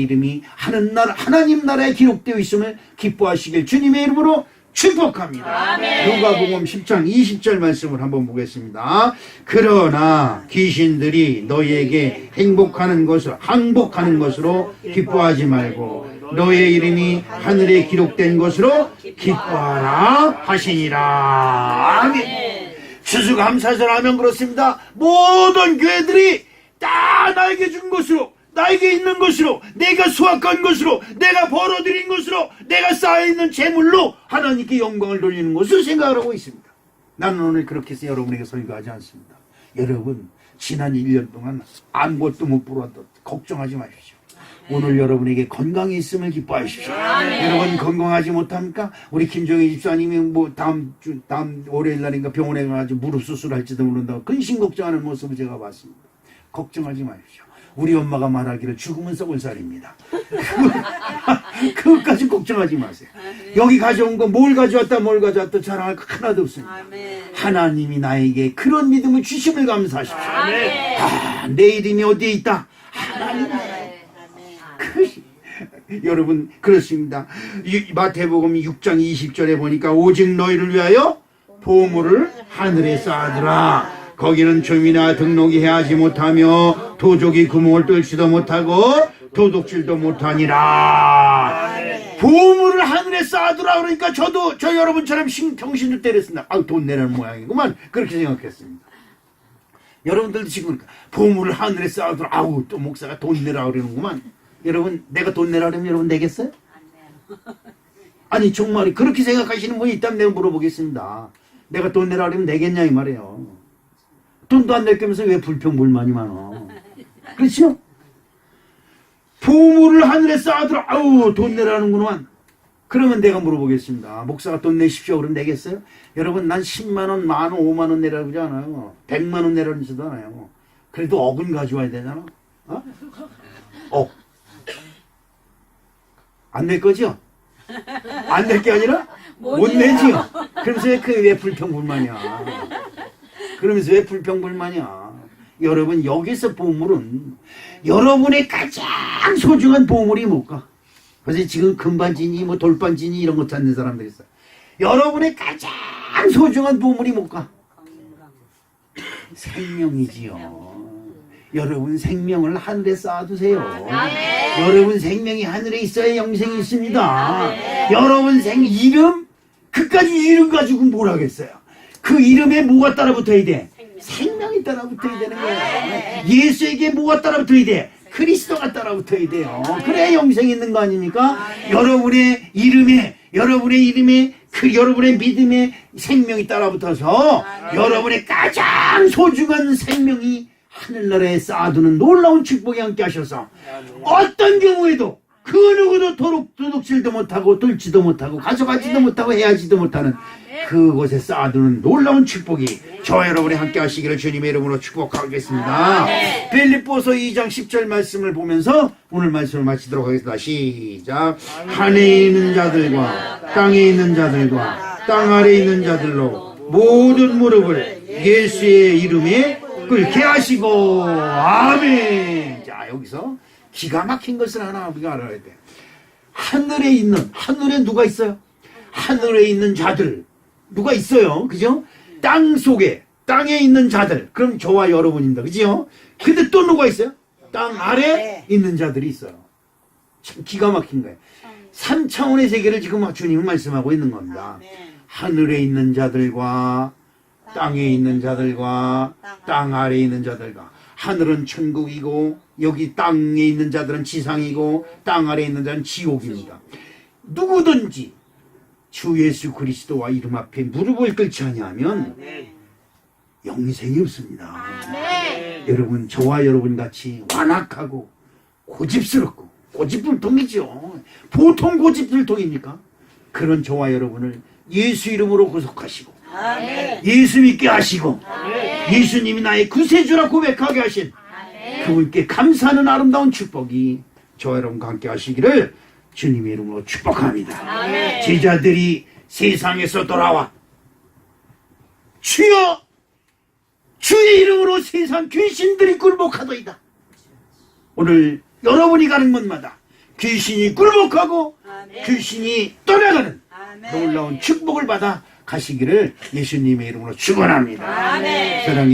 이름이 하나님 나라에 기록되어 있음을 기뻐하시길 주님의 이름으로 축복합니다. 아멘. 누가복음 10장 20절 말씀을 한번 보겠습니다. 그러나 귀신들이 너희에게 항복하는 것으로 기뻐하지 말고 너의 이름이 하늘에 기록된 것으로 기뻐하라 하시니라. 아멘. 추수감사절 하면 그렇습니다. 모든 교회들이 다 나에게 준 것으로 나에게 있는 것으로 내가 수확한 것으로 내가 벌어들인 것으로 내가 쌓여있는 재물로 하나님께 영광을 돌리는 것을 생각을 하고 있습니다. 나는 오늘 그렇게 해서 여러분에게 설교하지 않습니다. 여러분 지난 1년 동안 아무것도 못 벌어도 걱정하지 마십시오. 오늘 여러분에게 건강이 있음을 기뻐하십시오. 여러분 건강하지 못합니까? 우리 김종희 집사님이 다음 월요일 날인가 병원에 가가지고 무릎 수술할지도 모른다고 근심 걱정하는 모습을 제가 봤습니다. 걱정하지 마십시오. 우리 엄마가 말하기를 죽으면 썩을 살입니다. 그것까지 걱정하지 마세요. 여기 가져온 거 뭘 가져왔다 자랑할 거 하나도 없습니다. 하나님이 나에게 그런 믿음을 주심을 감사하십시오. 내 이름이 어디에 있다? 하나님 나라에. 여러분 그렇습니다. 마태복음 6장 20절에 보니까 오직 너희를 위하여 보물을 하늘에 쌓아두라. 거기는 점이나 등록이 해하지 못하며 도적이 구멍을 뚫지도 못하고 도둑질도 못하니라. 보물을 하늘에 쌓아두라 그러니까 저 여러분처럼 정신을 때렸습니다. 돈 내라는 모양이구만 그렇게 생각했습니다. 여러분들도 지금 보물을 하늘에 쌓아두라. 또 목사가 돈 내라 그러는구만. 여러분 내가 돈 내라 그러면 여러분 내겠어요? 아니 정말 그렇게 생각하시는 분이 있다면 내가 물어보겠습니다. 내가 돈 내라 그러면 내겠냐 이 말이에요. 돈도 안 낼 거면서 왜 불평불만이 많아? 그렇죠? 보물을 하늘에 쌓아두라. 아우, 돈 내라는구만. 그러면 내가 물어보겠습니다. 목사가 돈 내십시오. 그럼 내겠어요? 여러분, 난 10만원, 만원, 5만원 내라고 하지 않아요. 100만원 내라는 지도 않아요. 그래도 억은 가져와야 되잖아. 어? 억. 안 낼 거죠? 안 낼 게 아니라 못 내지요. 그러면서 왜 불평불만이야? 그러면서 왜 불평불만이야? 여러분, 여기서 보물은 여러분의 가장 소중한 보물이 뭘까? 그래서 지금 금반지니 뭐 돌반지니 이런 거 찾는 사람들이 있어요. 여러분의 가장 소중한 보물이 뭘까? 생명이지요. 여러분 생명을 하늘에 쌓아두세요. 여러분 생명이 하늘에 있어야 영생이 있습니다. 여러분 이름, 그까지 이름 가지고 뭘 하겠어요? 그 이름에 뭐가 따라붙어야 돼? 생명이 따라붙어야 되는 거예요. 예수에게 뭐가 따라붙어야 돼? 그리스도가 따라붙어야 돼요. 그래야 영생이 있는 거 아닙니까? 여러분의 이름에 여러분의 믿음에 생명이 따라붙어서 여러분의 가장 소중한 생명이 하늘나라에 쌓아두는 놀라운 축복이 함께 하셔서 어떤 경우에도 그 누구도 도둑질도 못하고 뚫지도 못하고 가져가지도 못하고 해야지도 못하는 그곳에 쌓아두는 놀라운 축복이 저와 여러분이 함께 하시기를 주님의 이름으로 축복하겠습니다. 빌립보서 2장 10절 말씀을 보면서 오늘 말씀을 마치도록 하겠습니다. 시작. 하늘에 있는 자들과 땅에 있는 자들과 땅 아래에 있는 자들로 모든 무릎을 예수의 이름에 꿇게 하시고 아멘. 자, 여기서 기가 막힌 것을 하나 우리가 알아야 돼. 하늘에 누가 있어요? 하늘에 있는 자들 누가 있어요? 그죠? 땅에 있는 자들, 그럼 저와 여러분입니다. 그죠? 근데 또 누가 있어요? 땅 아래 있는 자들이 있어요. 참 기가 막힌 거예요. 3차원의 세계를 지금 주님은 말씀하고 있는 겁니다. 하늘에 있는 자들과 땅에 있는 자들과 땅 아래에 있는 자들과, 하늘은 천국이고 여기 땅에 있는 자들은 지상이고 땅 아래에 있는 자는 지옥입니다. 누구든지 주 예수 그리스도와 이름 앞에 무릎을 꿇지 아니하면 영생이 없습니다. 여러분, 저와 여러분 같이 완악하고 고집스럽고 고집불통이죠. 보통 고집불통입니까? 그런 저와 여러분을 예수 이름으로 구속하시고 예수 믿게 하시고 예수님이 나의 구세주라 고백하게 하신 그분께 감사하는 아름다운 축복이 저와 여러분과 함께 하시기를 주님의 이름으로 축복합니다. 제자들이 세상에서 돌아와 주여 주의 이름으로 세상 귀신들이 굴복하더이다. 오늘 여러분이 가는 곳마다 귀신이 굴복하고 귀신이 떠나가는 놀라운 축복을 받아 가시기를 예수님의 이름으로 축원합니다. 사랑해